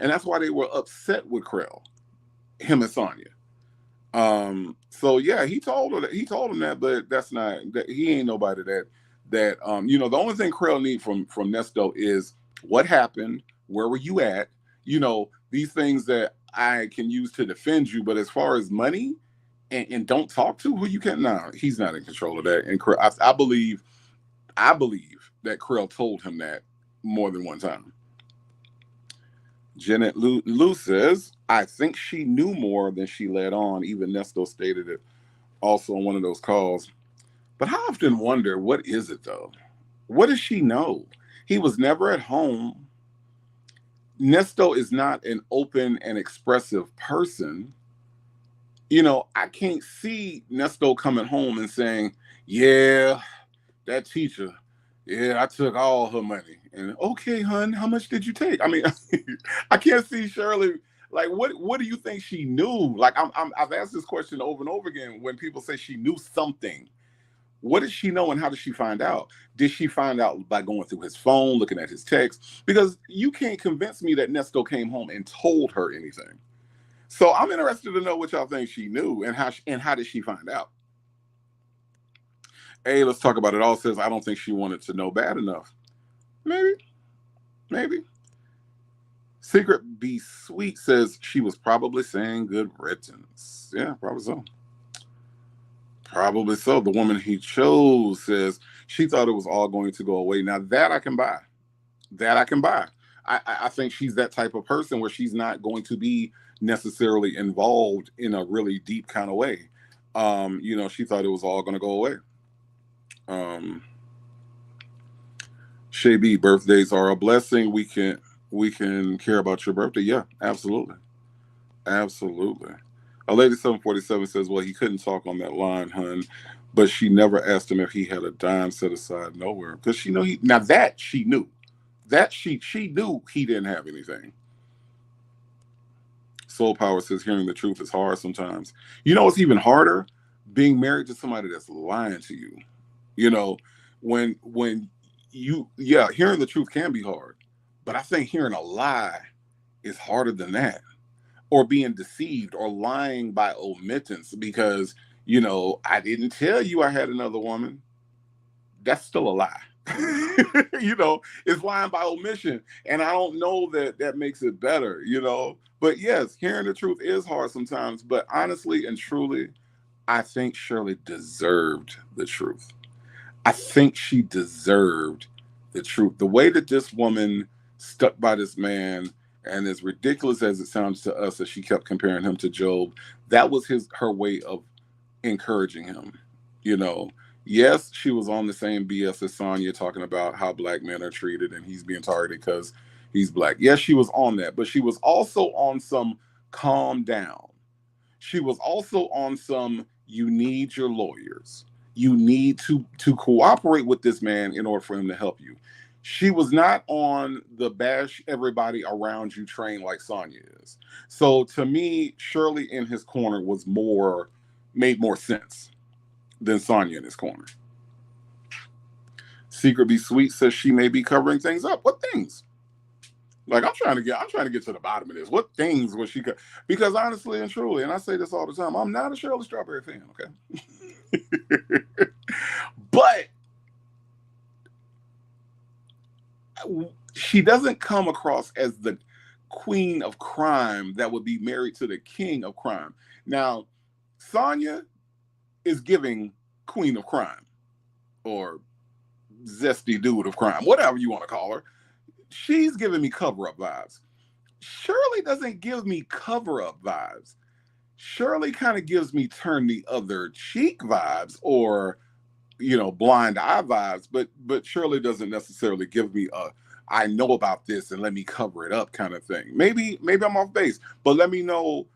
And that's why they were upset with Krell, him and Sonya. So yeah, he told him that, but that's not that he ain't nobody that the only thing Krell need from Nesto is what happened, where were you at, these things that I can use to defend you, but as far as money and don't talk to who you can, he's not in control of that. And I believe that Krell told him that more than one time. Janet Lou says, I think she knew more than she let on. Even Nesto stated it also on one of those calls. But I often wonder, what is it though? What does she know? He was never at home. Nesto is not an open and expressive person. I can't see Nesto coming home and saying, yeah, that teacher, yeah, I took all her money. And okay, hun, how much did you take? I mean, I can't see Shirley. Like, what do you think she knew? Like, I've asked this question over and over again when people say she knew something. What did she know and how did she find out? Did she find out by going through his phone, looking at his texts? Because you can't convince me that Nesto came home and told her anything. So I'm interested to know what y'all think she knew and how did she find out? Hey, let's talk about it all says, I don't think she wanted to know bad enough. Maybe. Secret Be Sweet says she was probably saying good riddance. Yeah, probably so. Probably so. The woman he chose says she thought it was all going to go away. Now that I can buy. I think she's that type of person where she's not going to be necessarily involved in a really deep kind of way. She thought it was all going to go away. Shay B, birthdays are a blessing. We can care about your birthday. Yeah, absolutely. A lady 747 says, well, he couldn't talk on that line, hun, but she never asked him if he had a dime set aside nowhere. Because she knew she knew. That she knew he didn't have anything. Soul Power says hearing the truth is hard sometimes. You know, it's even harder being married to somebody that's lying to you. When hearing the truth can be hard, but I think hearing a lie is harder than that. Or being deceived or lying by omittance because, I didn't tell you I had another woman. That's still a lie. It's lying by omission. And I don't know that makes it better, But yes, hearing the truth is hard sometimes. But honestly and truly, I think Shirley deserved the truth. I think she deserved the truth. The way that this woman stuck by this man, and as ridiculous as it sounds to us that she kept comparing him to Job, that was her way of encouraging him. Yes, she was on the same BS as Sonya, talking about how black men are treated and he's being targeted because he's black. Yes, she was on that, but she was also on some calm down. She was also on some, you need your lawyers. You need to cooperate with this man in order for him to help you. She was not on the bash everybody around you train like Sonya is. So to me, Shirley in his corner made more sense than Sonya in his corner. Secret Be Sweet says she may be covering things up. What things? Like I'm trying to get to the bottom of this. What things was she? Because honestly and truly, and I say this all the time, I'm not a Shirley Strawberry fan. Okay, but she doesn't come across as the queen of crime that would be married to the king of crime. Now, Sonya is giving queen of crime or zesty dude of crime, whatever you want to call her. She's giving me cover-up vibes. Shirley doesn't give me cover-up vibes. Shirley kind of gives me turn the other cheek vibes or, blind eye vibes, but Shirley doesn't necessarily give me a I know about this and let me cover it up kind of thing. Maybe I'm off base, but let me know,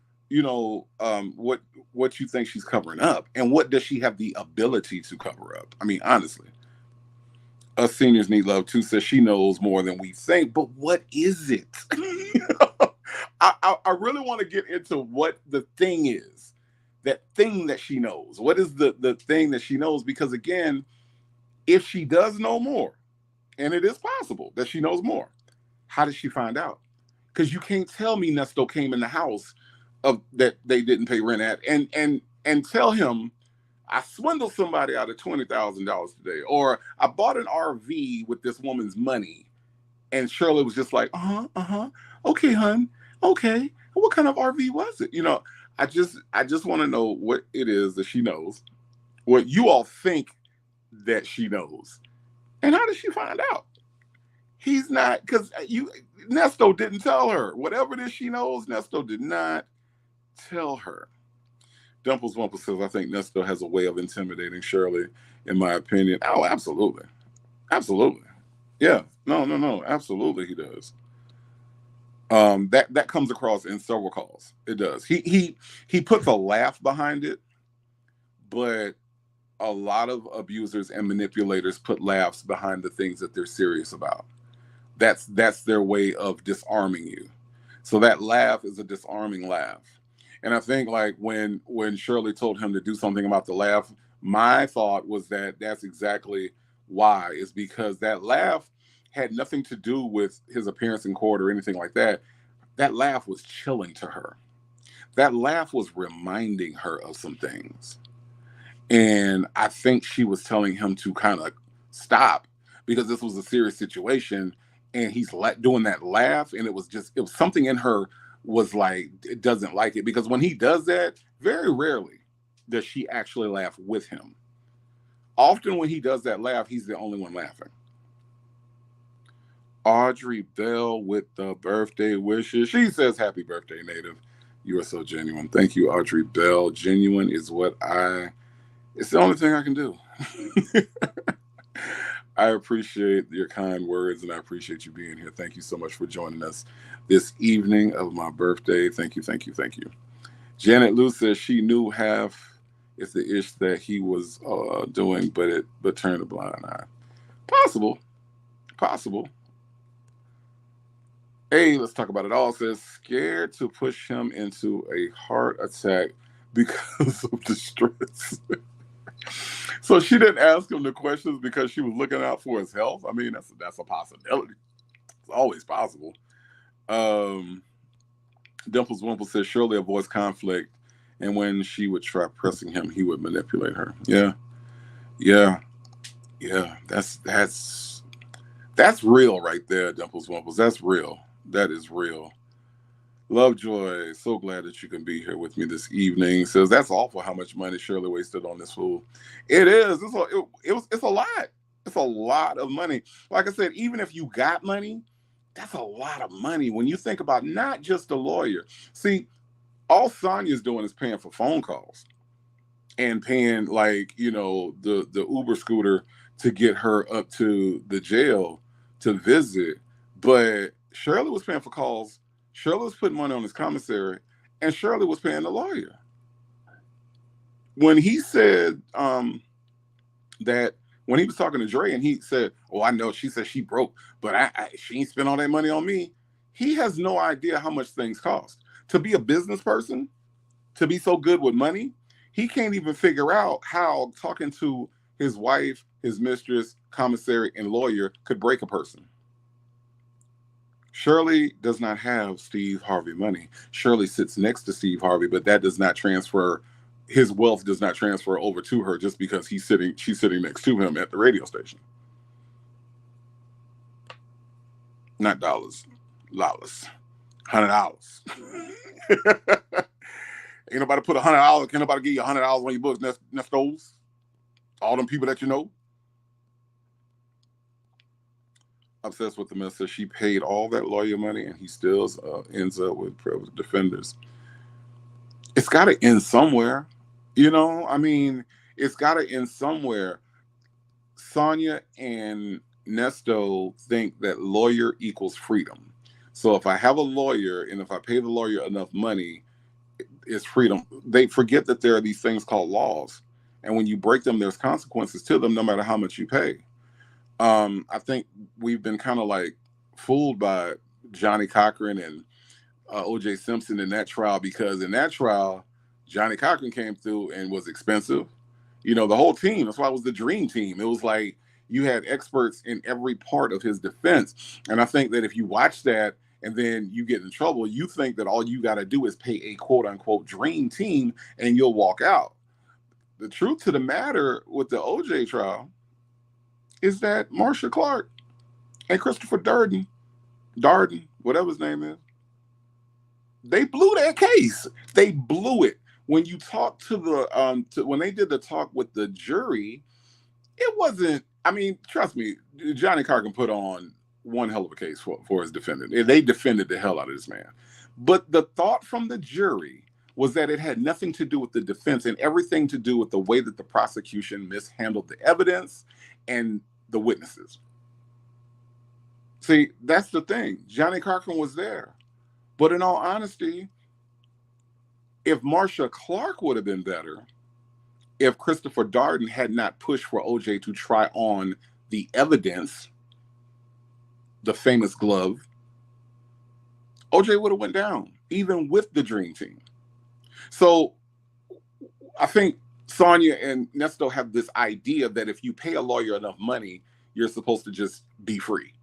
what you think she's covering up and what does she have the ability to cover up? I mean, honestly. Us seniors need love too says she knows more than we think, but what is it? I really want to get into what the thing is, that thing that she knows. What is the thing that she knows? Because again, if she does know more, and it is possible that she knows more, how did she find out? Because you can't tell me Nesto came in the house that they didn't pay rent at and tell him, I swindled somebody out of $20,000 today, or I bought an RV with this woman's money, and Shirley was just like, okay, hun, okay. What kind of RV was it? I just want to know what it is that she knows, what you all think that she knows, and how did she find out? He's not, because Nesto didn't tell her. Whatever it is she knows, Nesto did not tell her. Dumples Wumple says, I think Nesto has a way of intimidating Shirley, in my opinion. Oh, absolutely. Absolutely. Yeah. No. Absolutely he does. That comes across in several calls. It does. He puts a laugh behind it, but a lot of abusers and manipulators put laughs behind the things that they're serious about. That's their way of disarming you. So that laugh is a disarming laugh. And I think like when Shirley told him to do something about the laugh, my thought was that that's exactly why. Is because that laugh had nothing to do with his appearance in court or anything like that. That laugh was chilling to her. That laugh was reminding her of some things. And I think she was telling him to kind of stop because this was a serious situation. And he's doing that laugh. And it was something in her was like, it doesn't like it. Because when he does that, very rarely does she actually laugh with him. Often when he does that laugh, he's the only one laughing. Audrey Bell with the birthday wishes. She says, "Happy birthday, Native. You are so genuine." Thank you, Audrey Bell. Genuine is it's the only thing I can do. I appreciate your kind words and I appreciate you being here. Thank you so much for joining us this evening of my birthday. Thank you, thank you, thank you. Janet Lou says she knew half is the ish that he was doing, but turned a blind eye. Possible. Possible. Hey, let's talk about it all. Says scared to push him into a heart attack because of the stress. So she didn't ask him the questions because she was looking out for his health. I mean, that's a possibility. It's always possible. Dimples Wimple says Shirley avoids conflict, and when she would try pressing him, he would manipulate her. Yeah. That's real right there, Dimples Wimples. That's real. That is real. Lovejoy, so glad that you can be here with me this evening. Says that's awful how much money Shirley wasted on this fool. It is. It's a lot. It's a lot of money. Like I said, even if you got money, that's a lot of money when you think about not just the lawyer. See, all Sonya's doing is paying for phone calls and paying like, the Uber scooter to get her up to the jail to visit. But Shirley was paying for calls. Shirley was putting money on his commissary, and Shirley was paying the lawyer. When he said that when he was talking to Dre and he said, "Oh, I know," she said she broke, but she ain't spent all that money on me. He has no idea how much things cost. To be a business person, to be so good with money, he can't even figure out how talking to his wife, his mistress, commissary, and lawyer could break a person. Shirley does not have Steve Harvey money. Shirley sits next to Steve Harvey, but that does not transfer. His wealth does not transfer over to her just because she's sitting next to him at the radio station. Not dollars, $100. Ain't nobody put $100. Can't nobody give you $100 on your books. Nestos, all them people that you know. Obsessed with the message. She paid all that lawyer money, and he still ends up with privileged defenders. It's got to end somewhere, I mean, it's got to end somewhere. Sonya and Nesto think that lawyer equals freedom. So if I have a lawyer and if I pay the lawyer enough money, it's freedom. They forget that there are these things called laws, and when you break them, there's consequences to them, no matter how much you pay. I think we've been kind of like fooled by Johnny Cochran and O.J. Simpson in that trial, because in that trial, Johnny Cochran came through and was expensive. The whole team. That's why it was the dream team. It was like you had experts in every part of his defense. And I think that if you watch that and then you get in trouble, you think that all you got to do is pay a quote unquote dream team and you'll walk out. The truth to the matter with the O.J. trial is that Marcia Clark and Christopher Darden, whatever his name is, they blew that case. They blew it. When you talk to when they did the talk with the jury, it wasn't. I mean, trust me, Johnny Cargan put on one hell of a case for his defendant. They defended the hell out of this man. But the thought from the jury was that it had nothing to do with the defense and everything to do with the way that the prosecution mishandled the evidence and the witnesses. See, that's the thing. Johnny Cochran was there. But in all honesty, if Marcia Clark would have been better, if Christopher Darden had not pushed for OJ to try on the evidence, the famous glove, OJ would have went down, even with the dream team. So I think Sonya and Nesto have this idea that if you pay a lawyer enough money, you're supposed to just be free.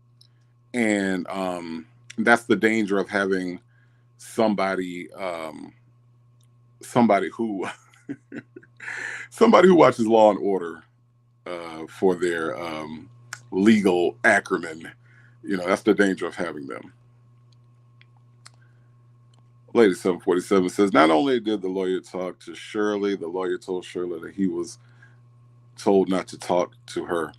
And that's the danger of having somebody somebody who somebody who watches Law and Order for their legal acronym. That's the danger of having them. Lady 747 says, not only did the lawyer talk to Shirley, the lawyer told Shirley that he was told not to talk to her.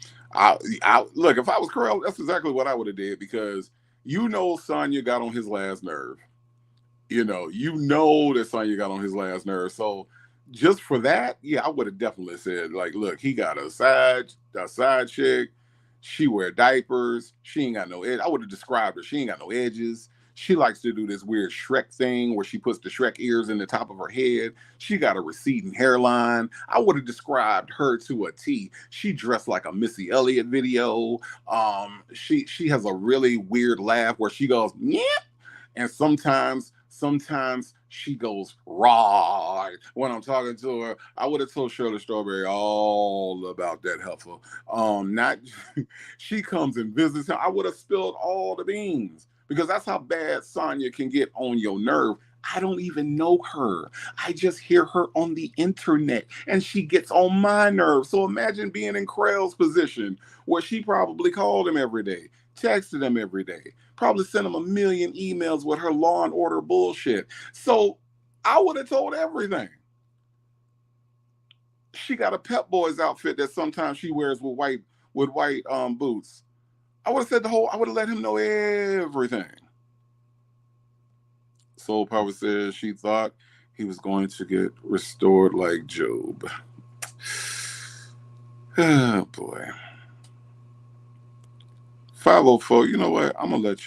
Look, if I was Carell, that's exactly what I would have did, because Sonya got on his last nerve. That Sonya got on his last nerve. So just for that, yeah, I would have definitely said, like, look, he got a side chick. She wear diapers. She ain't got no edge. I would have described her. She ain't got no edges. She likes to do this weird Shrek thing where she puts the Shrek ears in the top of her head. She got a receding hairline. I would have described her to a T. She dressed like a Missy Elliott video. She has a really weird laugh where she goes, yeah. And sometimes she goes right when I'm talking to her. I would have told Shirley Strawberry all about that heifer. Not she comes and visits him. I would have spilled all the beans, because that's how bad Sonya can get on your nerve. I don't even know her. I just hear her on the internet, and she gets on my nerves. So imagine being in Krell's position, where she probably called him every day, texted him every day, probably sent him a million emails with her Law and Order bullshit. So I would have told everything. She got a Pep Boys outfit that sometimes she wears with white boots. I would have said I would have let him know everything. Soul Power says she thought he was going to get restored like Job. Oh boy. 504, you know what? I'm just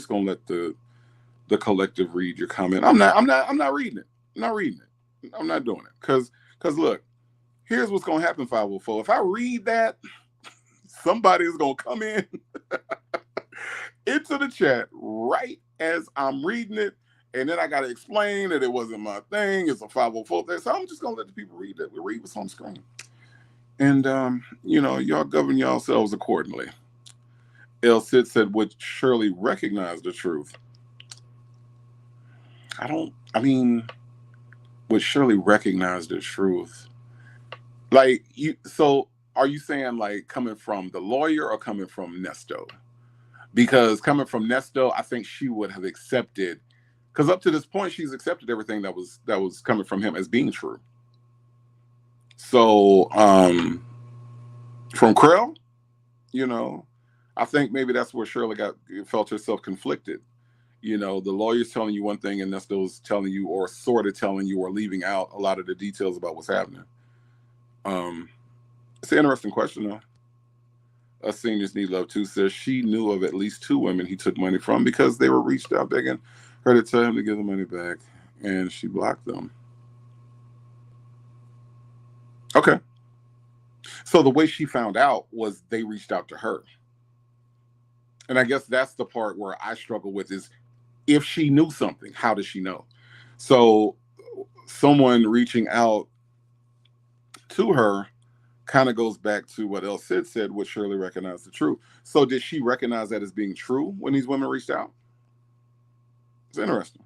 gonna let the collective read your comment. I'm not reading it. I'm not reading it. I'm not doing it. Cause look, here's what's gonna happen, 504. If I read that, somebody is gonna come in into the chat right as I'm reading it, and then I gotta explain that it wasn't my thing. It's a 504 thing. So I'm just gonna let the people read that. We read what's on screen. And y'all govern yourselves accordingly. El Cid said, would Shirley recognize the truth? Would Shirley recognize the truth? Like, so are you saying, like, coming from the lawyer or coming from Nesto? Because coming from Nesto, I think she would have accepted, because up to this point, she's accepted everything that was coming from him as being true. So, from Krell, I think maybe that's where Shirley felt herself conflicted. The lawyer's telling you one thing, and Nesto's telling you, or sort of telling you, or leaving out a lot of the details about what's happening. It's an interesting question, though. Us seniors need love too says she knew of at least 2 women he took money from because they were reached out begging her to tell him to give the money back, and she blocked them. Okay. So the way she found out was they reached out to her. And I guess that's the part where I struggle with, is if she knew something, how does she know? So someone reaching out to her kind of goes back to what El Cid said, would Shirley recognize the truth? So did she recognize that as being true when these women reached out? It's interesting.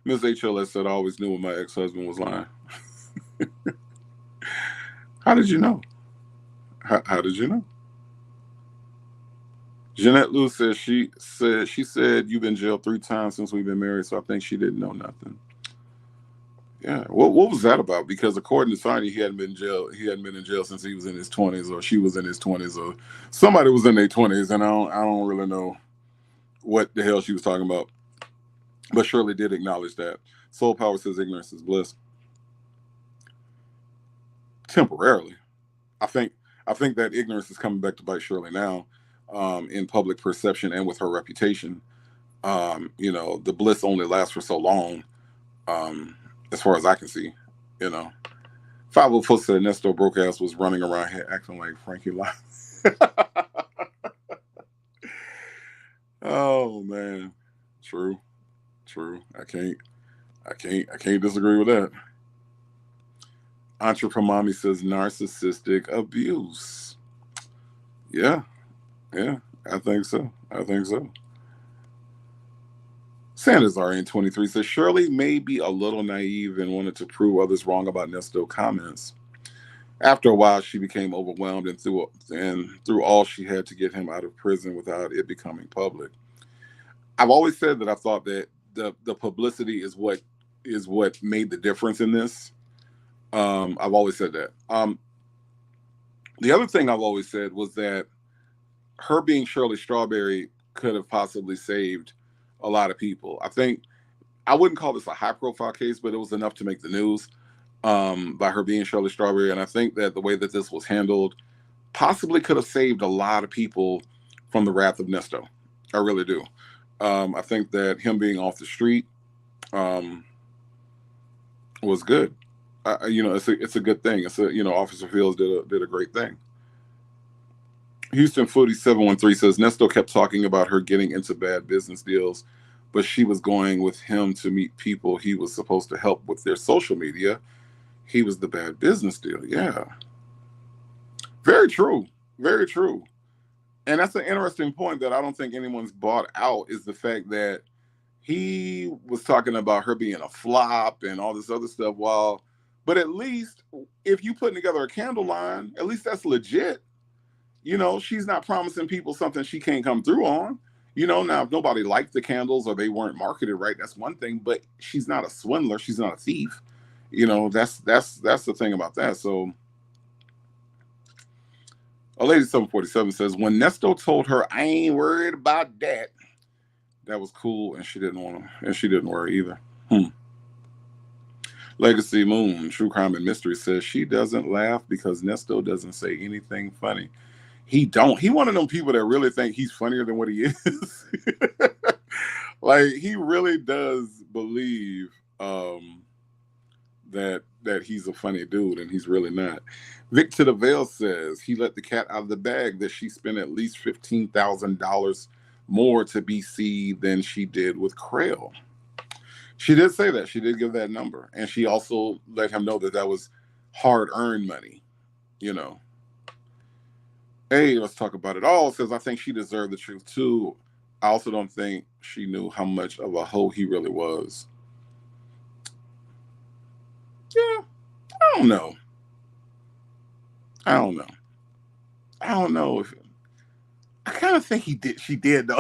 Ms. HLS said, I always knew when my ex-husband was lying. How did you know? How did you know? Jeanette Lou says she said you've been jailed 3 times since we've been married, so I think she didn't know nothing. Yeah, what was that about? Because according to Sonya, he hadn't been in jail since he was in his 20s, or she was in his 20s, or somebody was in their 20s, and I don't really know what the hell she was talking about. But Shirley did acknowledge that. Soul Power says ignorance is bliss. Temporarily. I think that ignorance is coming back to bite Shirley now, in public perception and with her reputation. The bliss only lasts for so long, as far as I can see. 504 said Nesto broke ass was running around here acting like Frankie Lyons. Oh man, true. I can't I can't disagree with that. Entrepreneur says narcissistic abuse. Yeah, yeah, I think so. I think so. Sanders RN23 says Shirley may be a little naive and wanted to prove others wrong about Nesto comments. After a while, she became overwhelmed and threw all she had to get him out of prison without it becoming public. I've always said that I thought that the publicity is what made the difference in this. I've always said that. The other thing I've always said was that her being Shirley Strawberry could have possibly saved a lot of people. I think I wouldn't call this a high profile case, but it was enough to make the news by her being Shirley Strawberry. And I think that the way that this was handled possibly could have saved a lot of people from the wrath of Nesto. I really do. I think that him being off the street was good. It's a good thing. Officer Fields did a great thing. Houston Footy 713 says Nesto kept talking about her getting into bad business deals, but she was going with him to meet people he was supposed to help with their social media. He was the bad business deal. Yeah. Very true. Very true. And that's an interesting point that I don't think anyone's brought out, is the fact that he was talking about her being a flop and all this other stuff. But at least if you putting together a candle line, at least that's legit. She's not promising people something she can't come through on. Now if nobody liked the candles or they weren't marketed right, that's one thing. But she's not a swindler. She's not a thief. That's the thing about that. So, a lady 747 says when Nesto told her I ain't worried about that was cool, and she didn't worry either. Legacy Moon True Crime and Mystery says she doesn't laugh because Nesto doesn't say anything funny. He one of them people that really think he's funnier than what he is. Like, he really does believe that he's a funny dude, and he's really not. Victor DeVale says he let the cat out of the bag that she spent at least $15,000 more to BC than she did with Crail. She did say that. She did give that number. And she also let him know that was hard-earned money, Hey, let's talk about it all. Says, I think she deserved the truth, too. I also don't think she knew how much of a hoe he really was. Yeah, I don't know. I don't know if... I kind of think she did, though.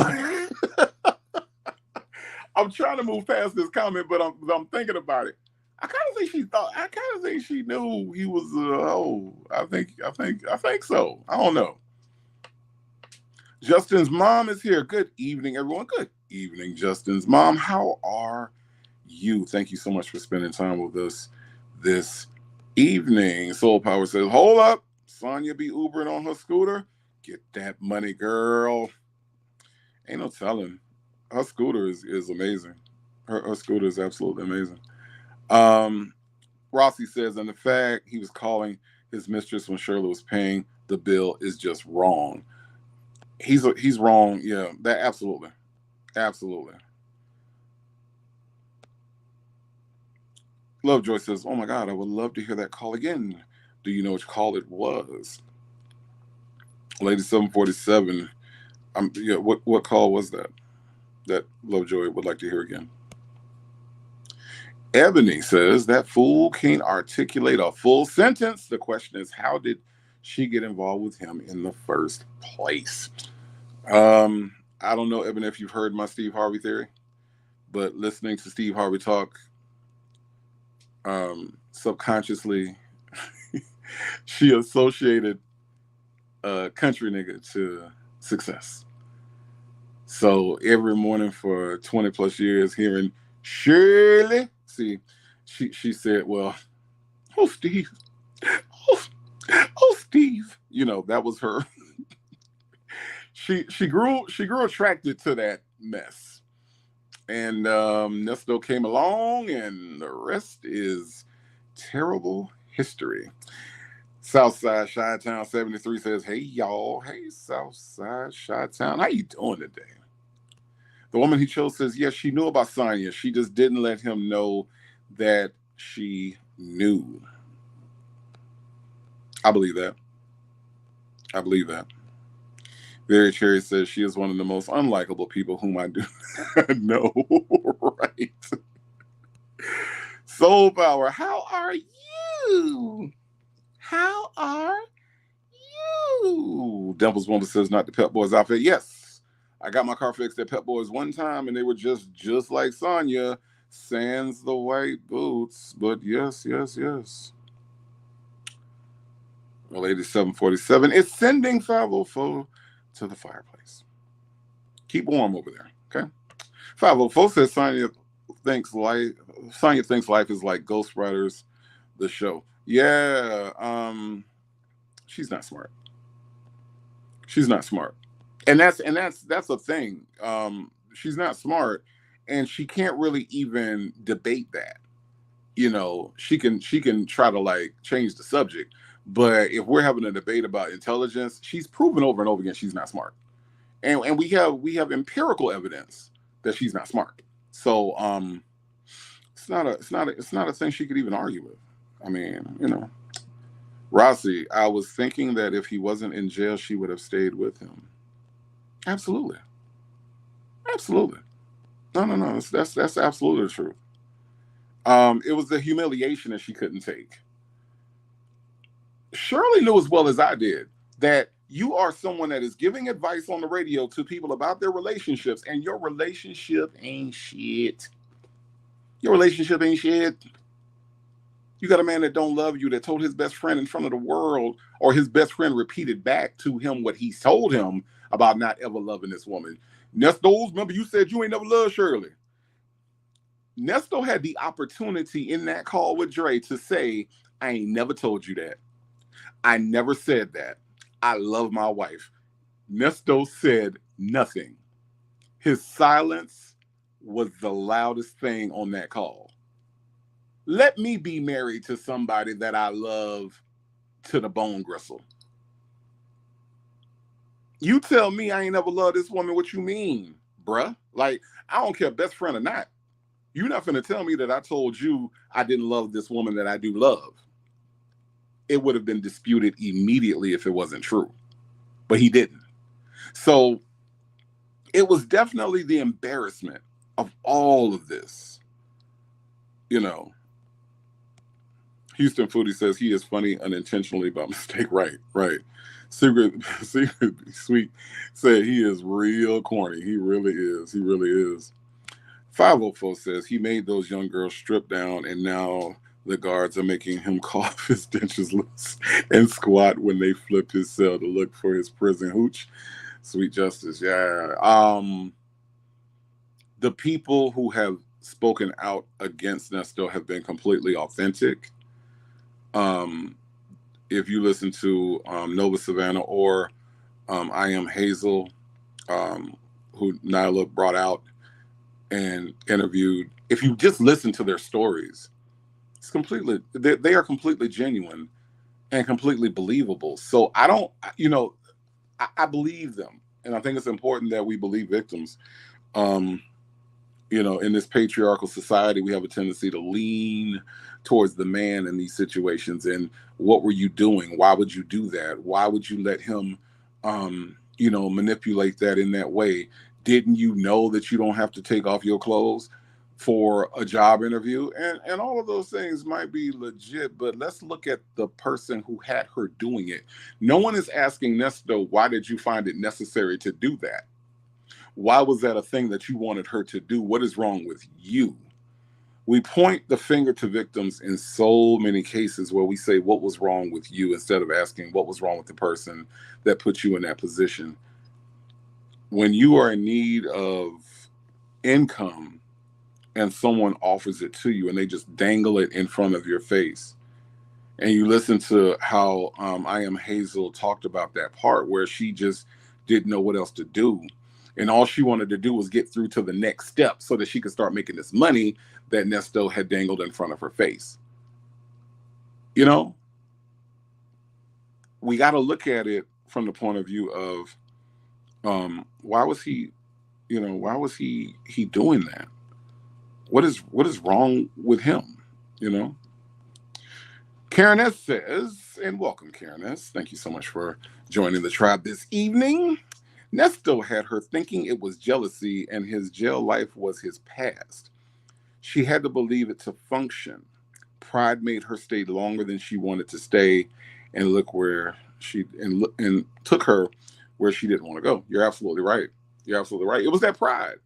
I'm trying to move past this comment, but I'm thinking about it. I kind of think she knew he was I think so. I don't know. Justin's mom is here. Good evening, everyone. Good evening, Justin's mom. How are you? Thank you so much for spending time with us this evening. Soul Power says, hold up. Sonya be Ubering on her scooter. Get that money, girl. Ain't no telling. Her scooter is amazing. Her scooter is absolutely amazing. Rossi says, and the fact he was calling his mistress when Shirley was paying the bill is just wrong. He's wrong. Yeah, that absolutely. Lovejoy says, oh my God, I would love to hear that call again. Do you know which call it was? Lady 747. What call was that Lovejoy would like to hear again? Ebony says that fool can't articulate a full sentence. The question is, how did she get involved with him in the first place? I don't know, Ebony, if you've heard my Steve Harvey theory, but listening to Steve Harvey talk, subconsciously, she associated a country nigga to success. So every morning for 20 plus years, hearing Shirley, see, she said, well, oh, Steve, oh, Steve, that was her. She grew attracted to that mess. And Nesto came along, and the rest is terrible history. Southside Chi-Town 73 says, hey, y'all. Hey, Southside Chi-Town. How you doing today? The woman he chose says, yes, she knew about Sonya. She just didn't let him know that she knew. I believe that. I believe that. Very Cherry says she is one of the most unlikable people whom I do know. Right. Soul Power, how are you? How are you? Dimples Woman says not the Pep Boys outfit. Yes, I got my car fixed at Pep Boys one time, and they were just like Sonya, sans the white boots. But yes, yes, yes. Well, 8747 is sending 504 to the fireplace. Keep warm over there, okay? 504 says Sonya thinks life is like Ghost Riders, the show. Yeah, she's not smart. She's not smart, and that's a thing. She's not smart, and she can't really even debate that. She can try to like change the subject, but if we're having a debate about intelligence, she's proven over and over again she's not smart, and we have empirical evidence that she's not smart. So it's not a thing she could even argue with. I mean, Rossi, I was thinking that if he wasn't in jail, she would have stayed with him. Absolutely. Absolutely. No, no, no. That's absolutely the truth. It was the humiliation that she couldn't take. Shirley knew as well as I did that you are someone that is giving advice on the radio to people about their relationships, and your relationship ain't shit. Your relationship ain't shit. You got a man that don't love you, that told his best friend in front of the world, or his best friend repeated back to him what he told him about not ever loving this woman. Nestos, remember you said you ain't never loved Shirley. Nesto had the opportunity in that call with Dre to say, I ain't never told you that. I never said that. I love my wife. Nesto said nothing. His silence was the loudest thing on that call. Let me be married to somebody that I love to the bone gristle. You tell me I ain't never loved this woman, what you mean, bruh? Like, I don't care, best friend or not. You're not finna tell me that I told you I didn't love this woman that I do love. It would have been disputed immediately if it wasn't true. But he didn't. So it was definitely the embarrassment of all of this. Houston Foodie says he is funny unintentionally by mistake. Right, right. Secret Sweet said he is real corny. He really is. He really is. 504 says he made those young girls strip down, and now the guards are making him cough his dentures loose and squat when they flip his cell to look for his prison hooch. Sweet justice, yeah. The people who have spoken out against Nesto have been completely authentic. If you listen to Nova Savannah or I Am Hazel, who Nyla brought out and interviewed, if you just listen to their stories, it's completely, they are completely genuine and completely believable. So I don't, I believe them. And I think it's important that we believe victims. In this patriarchal society, we have a tendency to lean towards the man in these situations. And what were you doing? Why would you do that? Why would you let him, manipulate that in that way? Didn't you know that you don't have to take off your clothes for a job interview? And all of those things might be legit, but let's look at the person who had her doing it. No one is asking Nesto, why did you find it necessary to do that? Why was that a thing that you wanted her to do? What is wrong with you? We point the finger to victims in so many cases where we say, what was wrong with you, instead of asking what was wrong with the person that put you in that position. When you are in need of income and someone offers it to you and they just dangle it in front of your face, and you listen to how I Am Hazel talked about that part where she just didn't know what else to do. And all she wanted to do was get through to the next step so that she could start making this money that Nesto had dangled in front of her face. We got to look at it from the point of view of why was he why was he doing that? What is wrong with him? You know. Karen S says, and welcome, Karen S. Thank you so much for joining the tribe this evening. Nesto had her thinking it was jealousy and his jail life was his past. She had to believe it to function. Pride made her stay longer than she wanted to stay, and look where and took her where she didn't want to go. You're absolutely right. You're absolutely right. It was that pride.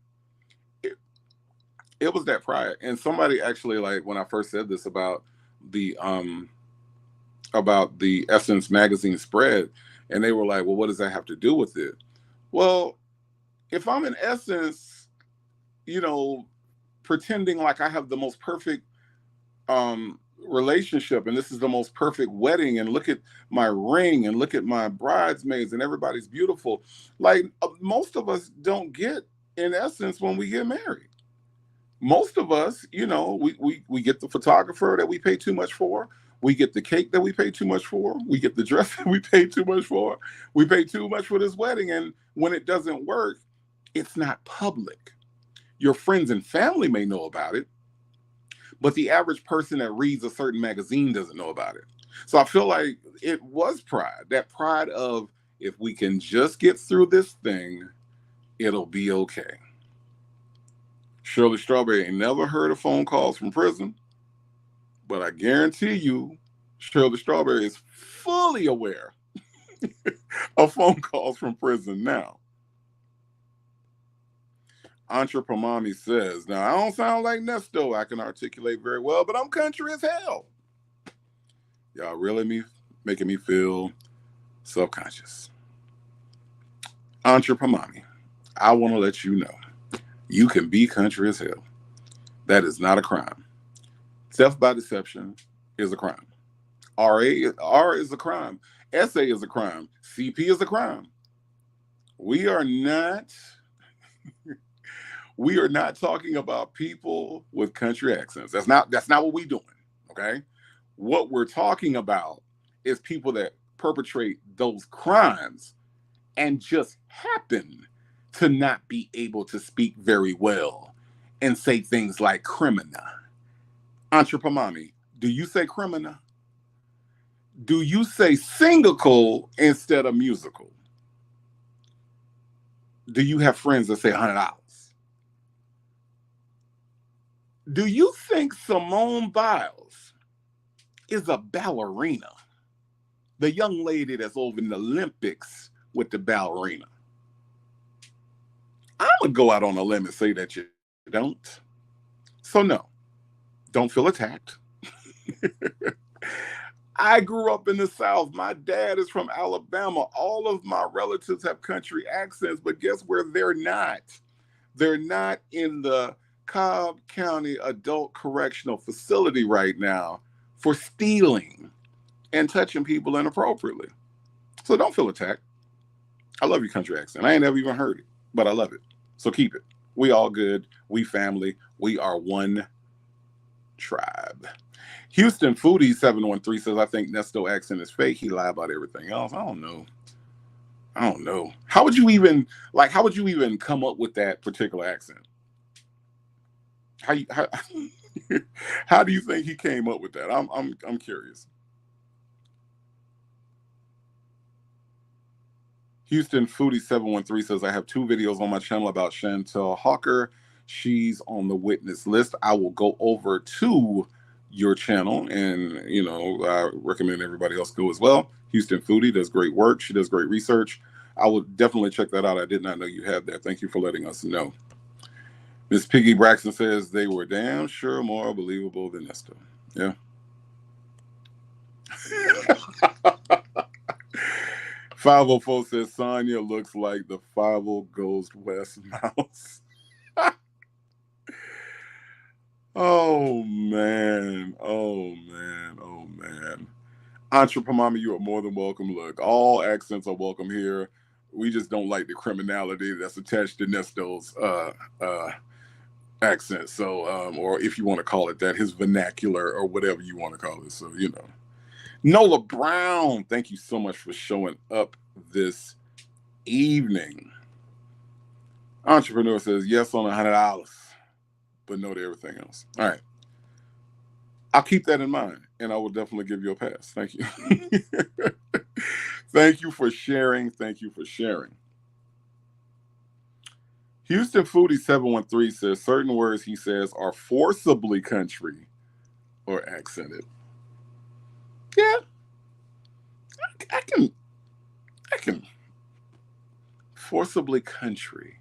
It was that pride. And somebody actually, like, when I first said this the about the Essence magazine spread, and they were like, well, what does that have to do with it? Well, if I'm in Essence, pretending like I have the most perfect relationship and this is the most perfect wedding, and look at my ring and look at my bridesmaids and everybody's beautiful, like most of us don't get in Essence when we get married. Most of us, we get the photographer that we pay too much for. We get the cake that we pay too much for. We get the dress that we pay too much for. We pay too much for this wedding. And when it doesn't work, it's not public. Your friends and family may know about it, but the average person that reads a certain magazine doesn't know about it. So I feel like it was pride, that pride of, if we can just get through this thing, it'll be okay. Shirley Strawberry ain't never heard of phone calls from prison, but I guarantee you, Shirley Strawberry is fully aware of phone calls from prison now. Entrepreneur says, now I don't sound like Nesto. I can articulate very well, but I'm country as hell. Y'all really making me feel self-conscious. Entrepreneur, I want to let you know, you can be country as hell. That is not a crime. Theft by deception is a crime. R is a crime. SA is a crime. CP is a crime. We are not talking about people with country accents. That's not what we're doing, okay? What we're talking about is people that perpetrate those crimes and just happen to not be able to speak very well and say things like criminal. Entrepreneur, do you say criminal? Do you say single instead of musical? Do you have friends that say $100? Do you think Simone Biles is a ballerina? The young lady that's over in the Olympics with the ballerina. I'm going to go out on a limb and say that you don't. So no, don't feel attacked. I grew up in the South. My dad is from Alabama. All of my relatives have country accents, but guess where they're not? They're not in the Cobb County Adult Correctional Facility right now for stealing and touching people inappropriately. So don't feel attacked. I love your country accent. I ain't never even heard it, but I love it. So keep it. We all good. We family. We are one tribe. Houston Foodie 713 says, I think Nesto accent is fake. He lied about everything else. I don't know. How would you even come up with that particular accent? How do you think he came up with that? I'm curious. Houston Foodie 713 says, I have 2 videos on my channel about Chantel Hawker. She's on the witness list. I will go over to your channel, and I recommend everybody else go as well. Houston Foodie does great work. She does great research. I will definitely check that out. I did not know you had that. Thank you for letting us know. Miss Piggy Braxton says, they were damn sure more believable than Nesto. Yeah. 504 says, Sonya looks like the 50 Ghost West mouse. Oh, man. Entrepreneur, you are more than welcome. Look, all accents are welcome here. We just don't like the criminality that's attached to Nesto's accent. So, or if you want to call it that, his vernacular or whatever you want to call it. So, Nola Brown, thank you so much for showing up this evening. Entrepreneur says yes on $100, but no to everything else. All right. I'll keep that in mind, and I will definitely give you a pass. Thank you. Thank you for sharing. Thank you for sharing. Houston Foodie 713 says certain words he says are forcibly country or accented. Yeah, I can forcibly country.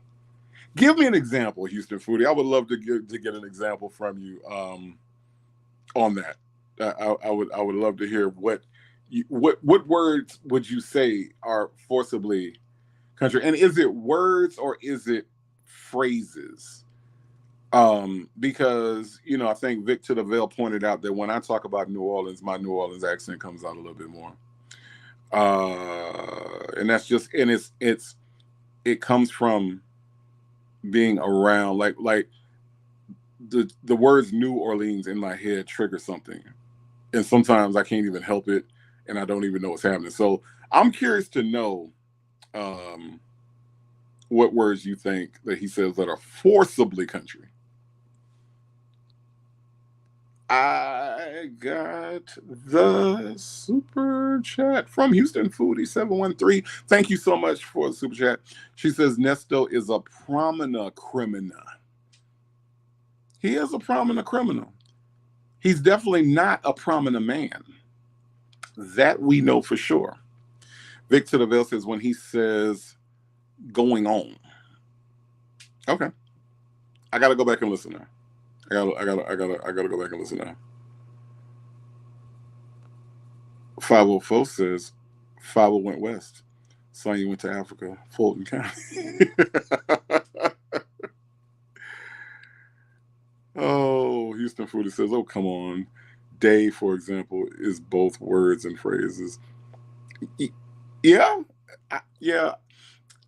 Give me an example, Houston Foodie. I would love to get an example from you on that. I would love to hear what words would you say are forcibly country, and is it words or is it phrases? Because I think Vic to the Veil pointed out that when I talk about New Orleans, my New Orleans accent comes out a little bit more, and that's just and it comes from being around like the words New Orleans in my head trigger something, and sometimes I can't even help it, and I don't even know what's happening. So I'm curious to know what words you think that he says that are forcibly country. I got the super chat from Houston Foodie 713. Thank you so much for the super chat. She says Nesto is a prominent criminal. He is a prominent criminal. He's definitely not a prominent man. That we know for sure. Victor DeVille says when he says going on. Okay. I gotta go back and listen now. I gotta go back and listen now. 504 says 50 went west. Sonya went to Africa, Fulton County. Oh, Houston Foodie says, oh, come on. Day, for example, is both words and phrases. Yeah.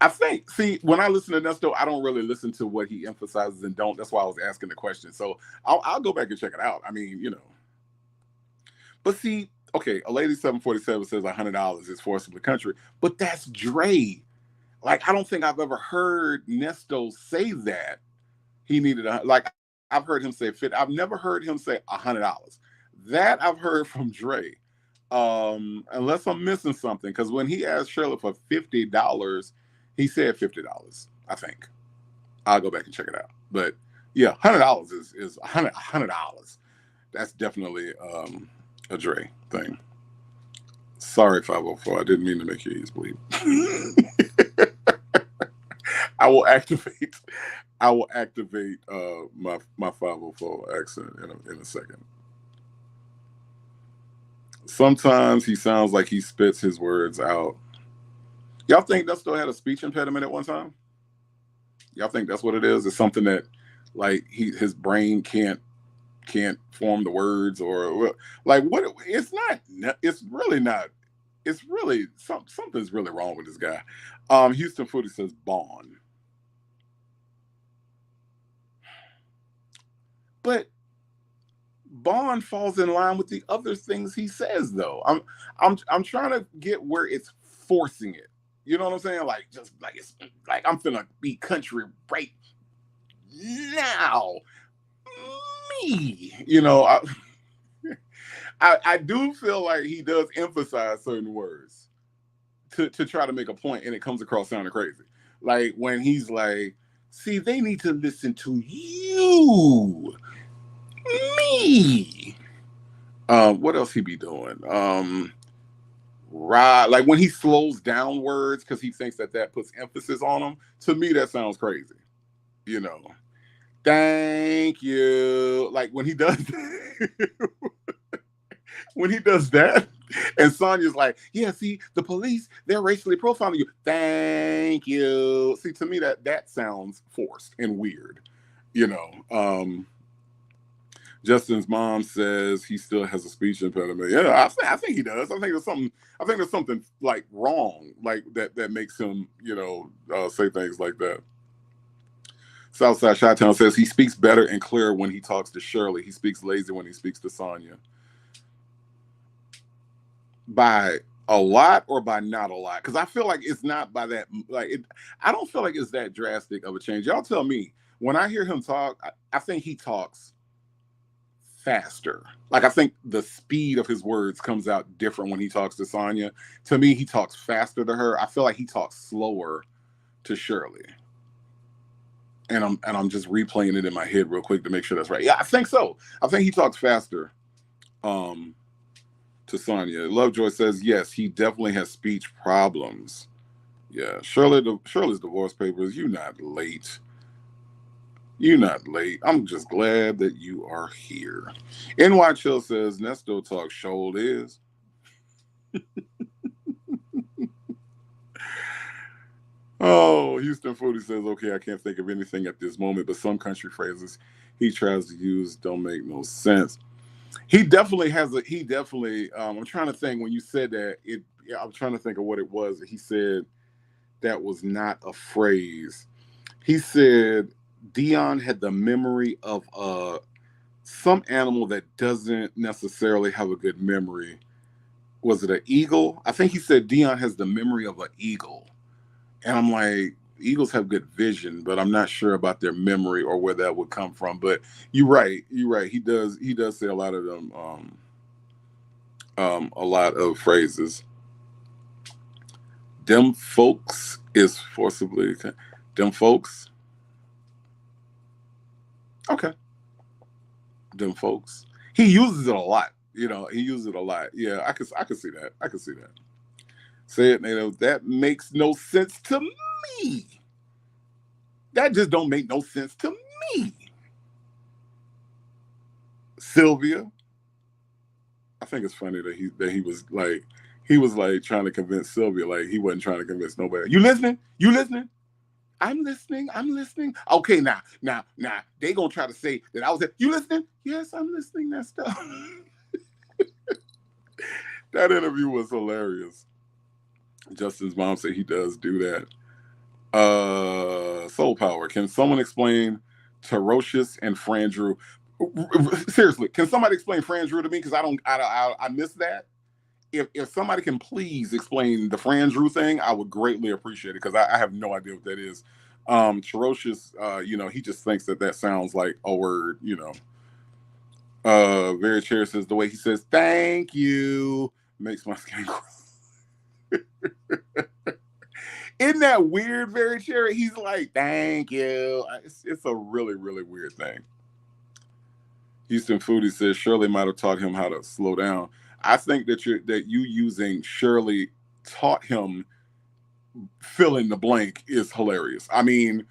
I think, see, when I listen to Nesto, I don't really listen to what he emphasizes and don't. That's why I was asking the question. So I'll go back and check it out. I mean, But see, okay, a lady 747 says $100 is forcibly country, but that's Dre. Like, I don't think I've ever heard Nesto say that he needed I've heard him say fit. I've never heard him say $100. That I've heard from Dre. Unless I'm missing something, because when he asked Shirley for $50, he said $50. I think I'll go back and check it out. But yeah, $100 is $100. That's definitely a Dre thing. Sorry, 504. I didn't mean to make your ears bleed. I will activate my 504 accent in a second. Sometimes he sounds like he spits his words out. Y'all think that still had a speech impediment at one time? Y'all think that's what it is? It's something that like his brain can't form the words, or like what? It's not. It's really not. It's really something's really wrong with this guy. Houston Foodie says Bond. But Bond falls in line with the other things he says, though. I'm trying to get where it's forcing it. You know what I'm saying? Like, just like it's like I'm finna be country right now. Me, I do feel like he does emphasize certain words to try to make a point, and it comes across sounding crazy. Like when he's like, "See, they need to listen to you." Me. What else he be doing? Right, like when he slows down words because he thinks that puts emphasis on them. To me, that sounds crazy. Thank you. Like when he does, when he does that, and Sonya's like, "Yeah, see, the police, they're racially profiling you." Thank you. See, to me, that sounds forced and weird. Justin's mom says he still has a speech impediment. Yeah, I think he does. I think there's something like wrong, like that makes him, say things like that. Southside Chi-Town says he speaks better and clearer when he talks to Shirley. He speaks lazy when he speaks to Sonya. By a lot or by not a lot? Because I feel like it's not by that. Like it, I don't feel like it's that drastic of a change. Y'all tell me. When I hear him talk, I think he talks faster. Like I think the speed of his words comes out different when he talks to Sonya. To me, he talks faster to her. I feel like he talks slower to Shirley. And I'm just replaying it in my head real quick to make sure that's right. Yeah, I think so. I think he talks faster to Sonya. Lovejoy says yes, he definitely has speech problems. Yeah, Shirley's divorce papers. You not late. You're not late. I'm just glad that you are here. NY Chill says Nesto Talk show is. Oh, Houston Foodie says, okay, I can't think of anything at this moment, but some country phrases he tries to use don't make no sense. He definitely has a, he definitely, I'm trying to think when you said that, yeah, I'm trying to think of what it was that he said that was not a phrase. He said Dion had the memory of some animal that doesn't necessarily have a good memory. Was it an eagle? I think he said Dion has the memory of an eagle. And I'm like, eagles have good vision, but I'm not sure about their memory or where that would come from. But you're right. You're right. He does say a lot of them, a lot of phrases. Them folks is forcibly, them folks. Okay. Them folks. He uses it a lot. You know, he uses it a lot. Yeah, I could see that. I could see that. Say it, Nato. That makes no sense to me. That just don't make no sense to me. Sylvia. I think it's funny that he was like trying to convince Sylvia, like he wasn't trying to convince nobody. You listening? You listening? I'm listening. I'm listening. Okay, now, they gonna try to say that I was there. You listening? Yes, I'm listening. That stuff. That interview was hilarious. Justin's mom said he does do that. Soul Power. Can someone explain Terocious and Fran Drew? Seriously, can somebody explain Fran Drew to me? Because I missed that. If somebody can please explain the Fran Drew thing, I would greatly appreciate it because I have no idea what that is. Ferocious, he just thinks that sounds like a word, Very Chair says the way he says thank you makes my skin crawl. Isn't that weird, Very Chair? He's like, thank you. It's a really, really weird thing. Houston Foodie says Shirley might have taught him how to slow down. I think that you using Shirley taught him fill in the blank is hilarious. I mean,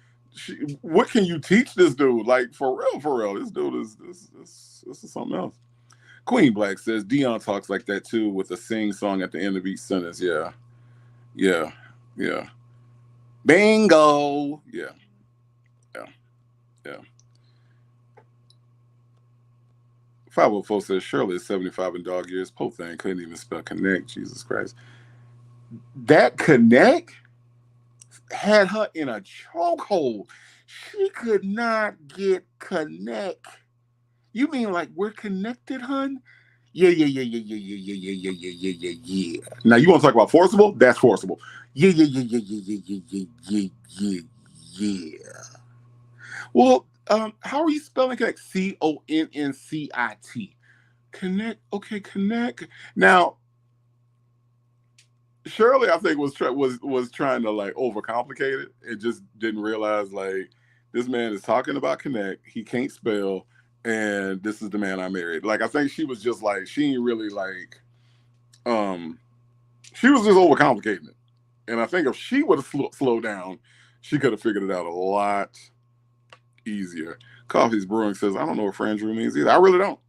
what can you teach this dude? Like for real, this dude this is something else. Queen Black says Dion talks like that too with a sing song at the end of each sentence. Yeah. Bingo. Yeah. 504 says Shirley is 75 in dog years. Pope thing couldn't even spell connect. Jesus Christ. That connect had her in a chokehold. She could not get connect. You mean like we're connected, hun? Yeah. Now you want to talk about forcible? That's forcible. Yeah. Well, how are you spelling connect? Conncit. Connect. Okay, connect. Now, Shirley, I think was trying to like overcomplicate it. It just didn't realize like this man is talking about connect. He can't spell, and this is the man I married. Like I think she was just like she ain't really like, she was just overcomplicating it. And I think if she would have slowed down, she could have figured it out a lot easier. Coffee's Brewing says I don't know what Fran Drew means either. I really don't.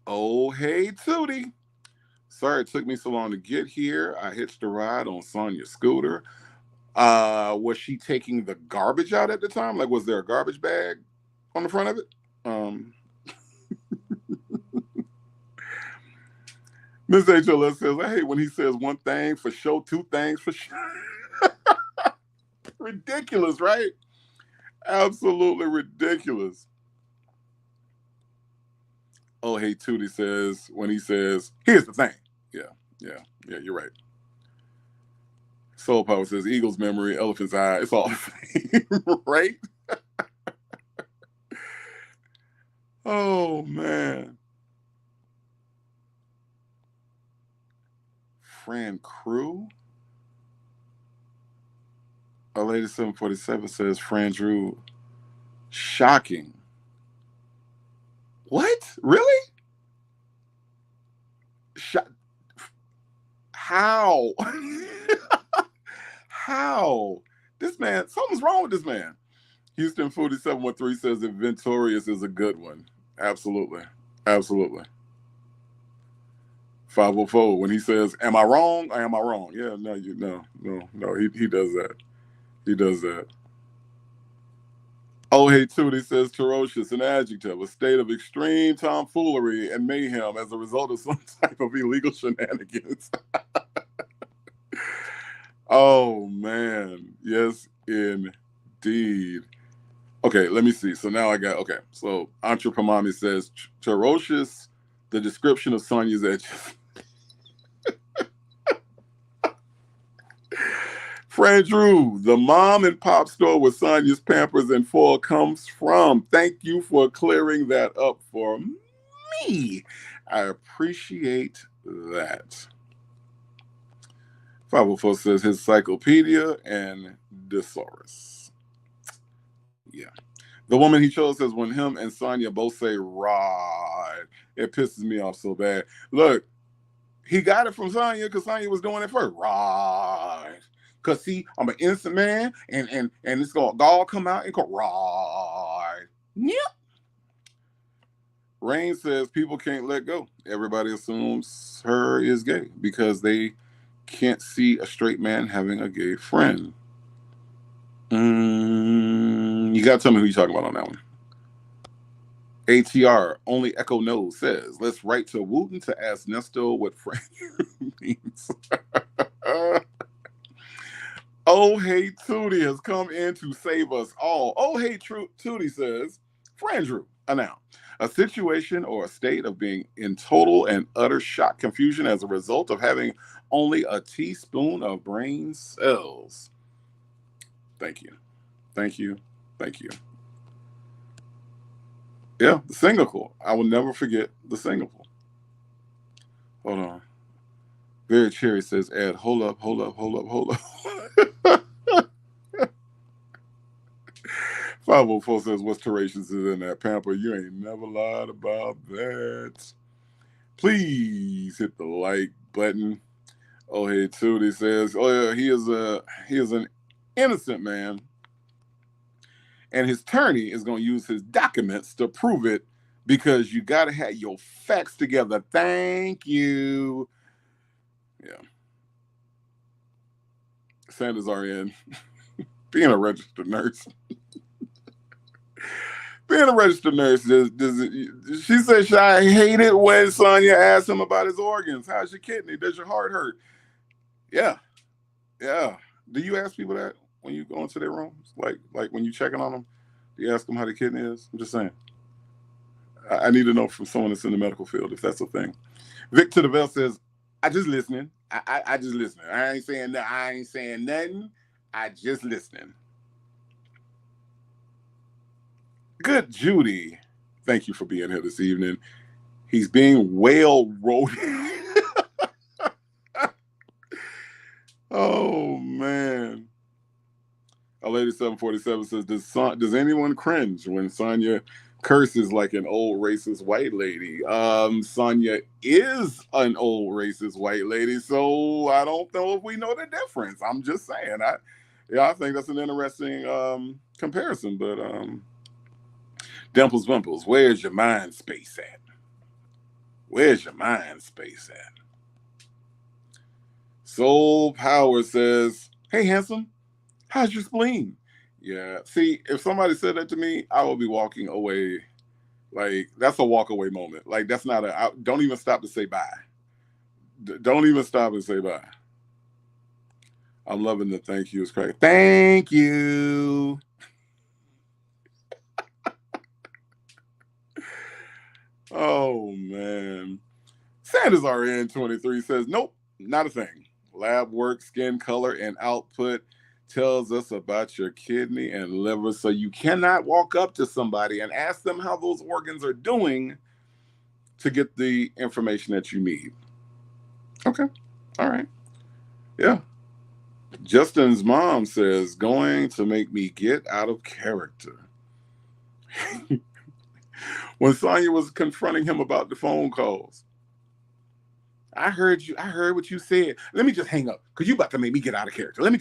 Oh, hey, Tootie. Sorry it took me so long to get here. I hitched a ride on Sonya's scooter. Was she taking the garbage out at the time? Like, was there a garbage bag on the front of it? Miss HLS says, I hate when he says one thing for show, two things for show. Ridiculous, right? Absolutely ridiculous. Oh, hey, Tootie says, when he says, here's the thing. Yeah, you're right. Soul Power says, eagle's memory, elephant's eye. It's all the same, right? Oh, man. Fran Crew? A Lady 747 says, Fran Drew, shocking. What? Really? How? How? This man, something's wrong with this man. Houston Foodie 713 says that Ventorious is a good one. Absolutely. Absolutely. 504, when he says, am I wrong or am I wrong? Yeah, no. He does that. He does that. Oh, hey, Tootie says ferocious, an adjective, a state of extreme tomfoolery and mayhem as a result of some type of illegal shenanigans. Oh, man. Yes, indeed. Okay, let me see. So now okay. So Anthropomami says, ferocious, the description of Sonya's edges. Fran Drew, the mom and pop store where Sonya's Pampers and foil comes from. Thank you for clearing that up for me. I appreciate that. 504 says his encyclopedia and thesaurus. Yeah. The woman he chose says when him and Sonya both say right, it pisses me off so bad. Look, he got it from Sonya because Sonya was doing it first. Right. Because see, I'm an innocent man and it's gonna all come out and go right. Yep. Rain says people can't let go. Everybody assumes her is gay because they can't see a straight man having a gay friend. You gotta tell me who you're talking about on that one. ATR, only Echo knows, says, let's write to Wooten to ask Nesto what friend means. Oh, hey, Tootie has come in to save us all. Oh, hey, Tootie says, Fran Drew, a noun. A situation or a state of being in total and utter shock confusion as a result of having only a teaspoon of brain cells. Thank you. Thank you. Thank you. Yeah, the Singapore. I will never forget the Singapore. Hold on. Very Cherry says, Ed, hold up. 504 says, what's Terracious is in that pamper? You ain't never lied about that. Please hit the like button. Oh, hey, Tootie says, oh, yeah, he is an innocent man. And his attorney is going to use his documents to prove it because you got to have your facts together. Thank you. Yeah. Sanders RN, being a registered nurse. Being a registered nurse, she said she hated when Sonya asked him about his organs. How's your kidney? Does your heart hurt? Yeah. Do you ask people that when you go into their rooms? Like when you checking on them, do you ask them how the kidney is? I'm just saying. I need to know from someone that's in the medical field if that's a thing. Vic to the Bell says, I just listening. I just listening. I ain't saying nothing. I just listening. Good Judy. Thank you for being here this evening. He's being whale rolled. Oh man. A Lady 747 says, does anyone cringe when Sonya curses like an old racist white lady? Sonya is an old racist white lady, so I don't know if we know the difference. I'm just saying. I think that's an interesting comparison, but Dimples Wimples, where's your mind space at? Where's your mind space at? Soul Power says, hey, handsome, how's your spleen? Yeah. See, if somebody said that to me, I would be walking away. Like, that's a walk away moment. Like, that's not don't even stop to say bye. Don't even stop and say bye. I'm loving the thank you. It's crazy. Thank you. Oh man. Sanders RN23 says, nope, not a thing. Lab work, skin color, and output tells us about your kidney and liver. So you cannot walk up to somebody and ask them how those organs are doing to get the information that you need. Okay. All right. Yeah. Justin's mom says, going to make me get out of character. When Sonya was confronting him about the phone calls, I heard you. I heard what you said. Let me just hang up because you about to make me get out of character. Let me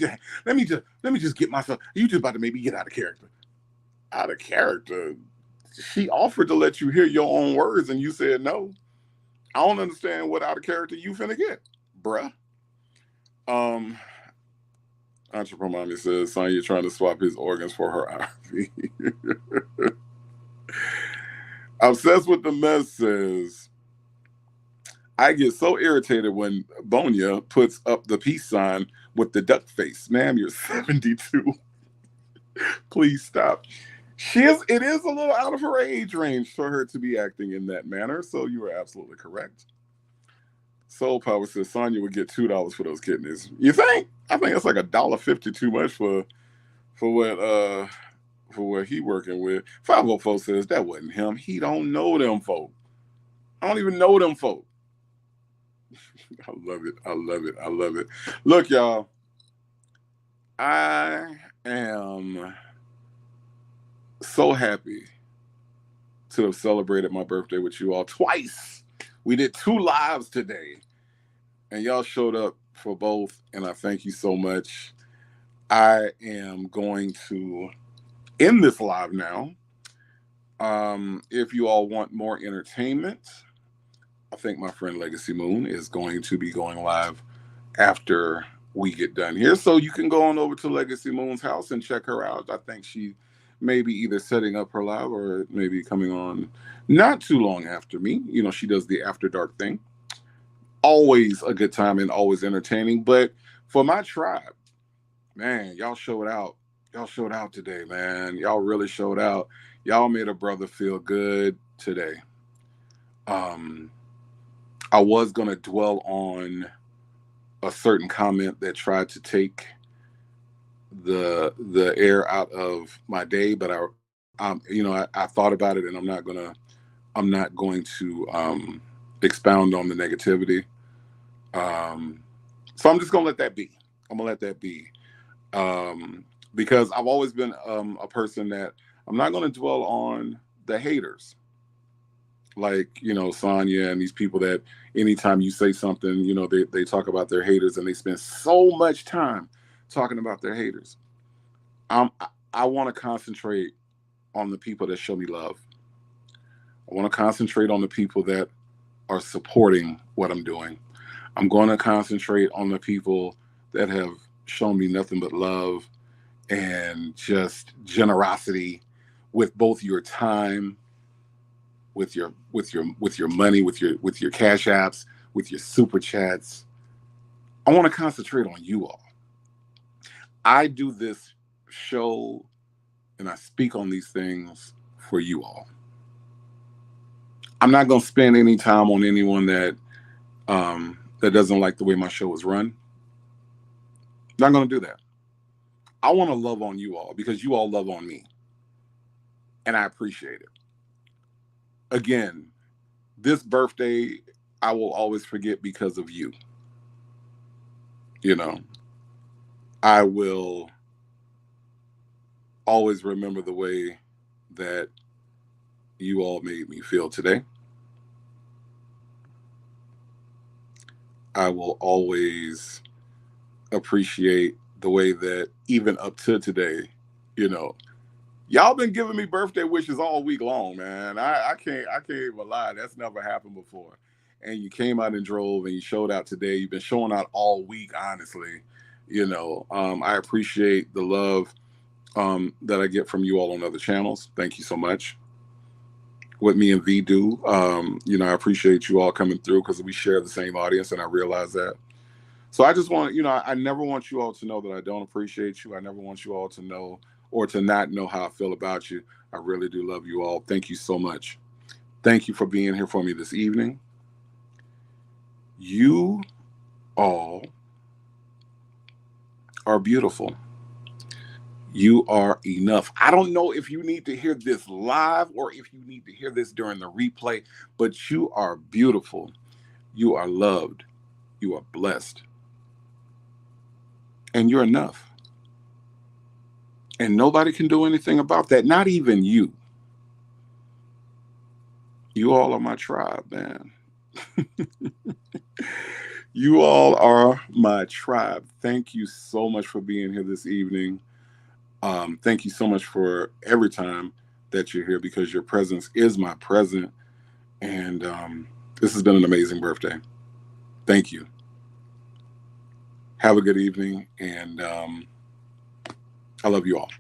just get myself. You just about to make me get out of character. Out of character. She offered to let you hear your own words, and you said no. I don't understand what out of character you finna get, bruh. Um, Entrepreneur Mommy says, Sonya trying to swap his organs for her IV. Obsessed with the Mess says, I get so irritated when Bonia puts up the peace sign with the duck face. Ma'am, you're 72. Please stop. It is a little out of her age range for her to be acting in that manner, so you are absolutely correct. Soul Power says Sonya would get $2 for those kidneys. You think? I think that's like $1.50 too much for what he working with. 504 says that wasn't him. He don't know them folk. I don't even know them folk. I love it. I love it. I love it. Look, y'all. I am so happy to have celebrated my birthday with you all twice. We did 2 lives today, and y'all showed up for both, and I thank you so much. I am going to end this live now. If you all want more entertainment, I think my friend Legacy Moon is going to be going live after we get done here. So you can go on over to Legacy Moon's house and check her out. I think she may be either setting up her live or maybe coming on not too long after me. You know, she does the after dark thing. Always a good time and always entertaining. But for my tribe, man, y'all showed out. Y'all showed out today, man. Y'all really showed out. Y'all made a brother feel good today. I was going to dwell on a certain comment that tried to take the air out of my day, but I thought about it, and I'm not going to expound on the negativity. So I'm just gonna let that be. I'm gonna let that be, because I've always been a person that I'm not going to dwell on the haters. Like, Sonya and these people that anytime you say something, they talk about their haters, and they spend so much time talking about their haters. I want to concentrate on the people that show me love. I want to concentrate on the people that are supporting what I'm doing. I'm going to concentrate on the people that have shown me nothing but love and just generosity with both your time, with your money, with your cash apps, with your super chats. I want to concentrate on you all. I do this show and I speak on these things for you all. I'm not going to spend any time on anyone that doesn't like the way my show is run. Not going to do that. I want to love on you all because you all love on me. And I appreciate it. Again, this birthday, I will always forget because of you. I will always remember the way that you all made me feel today. I will always appreciate the way that even up to today, y'all been giving me birthday wishes all week long, man. I can't even lie. That's never happened before. And you came out and drove and you showed out today. You've been showing out all week, honestly. I appreciate the love that I get from you all on other channels. Thank you so much. What me and V do, I appreciate you all coming through because we share the same audience, and I realize that. So I just want, I never want you all to know that I don't appreciate you. I never want you all to know or to not know how I feel about you. I really do love you all. Thank you so much. Thank you for being here for me this evening. You all are beautiful. You are enough. I don't know if you need to hear this live or if you need to hear this during the replay, but you are beautiful. You are loved. You are blessed. And you're enough. And nobody can do anything about that, not even you. You all are my tribe, man. You all are my tribe. Thank you so much for being here this evening. Thank you so much for every time that you're here because your presence is my present. And this has been an amazing birthday. Thank you. Have a good evening. And I love you all.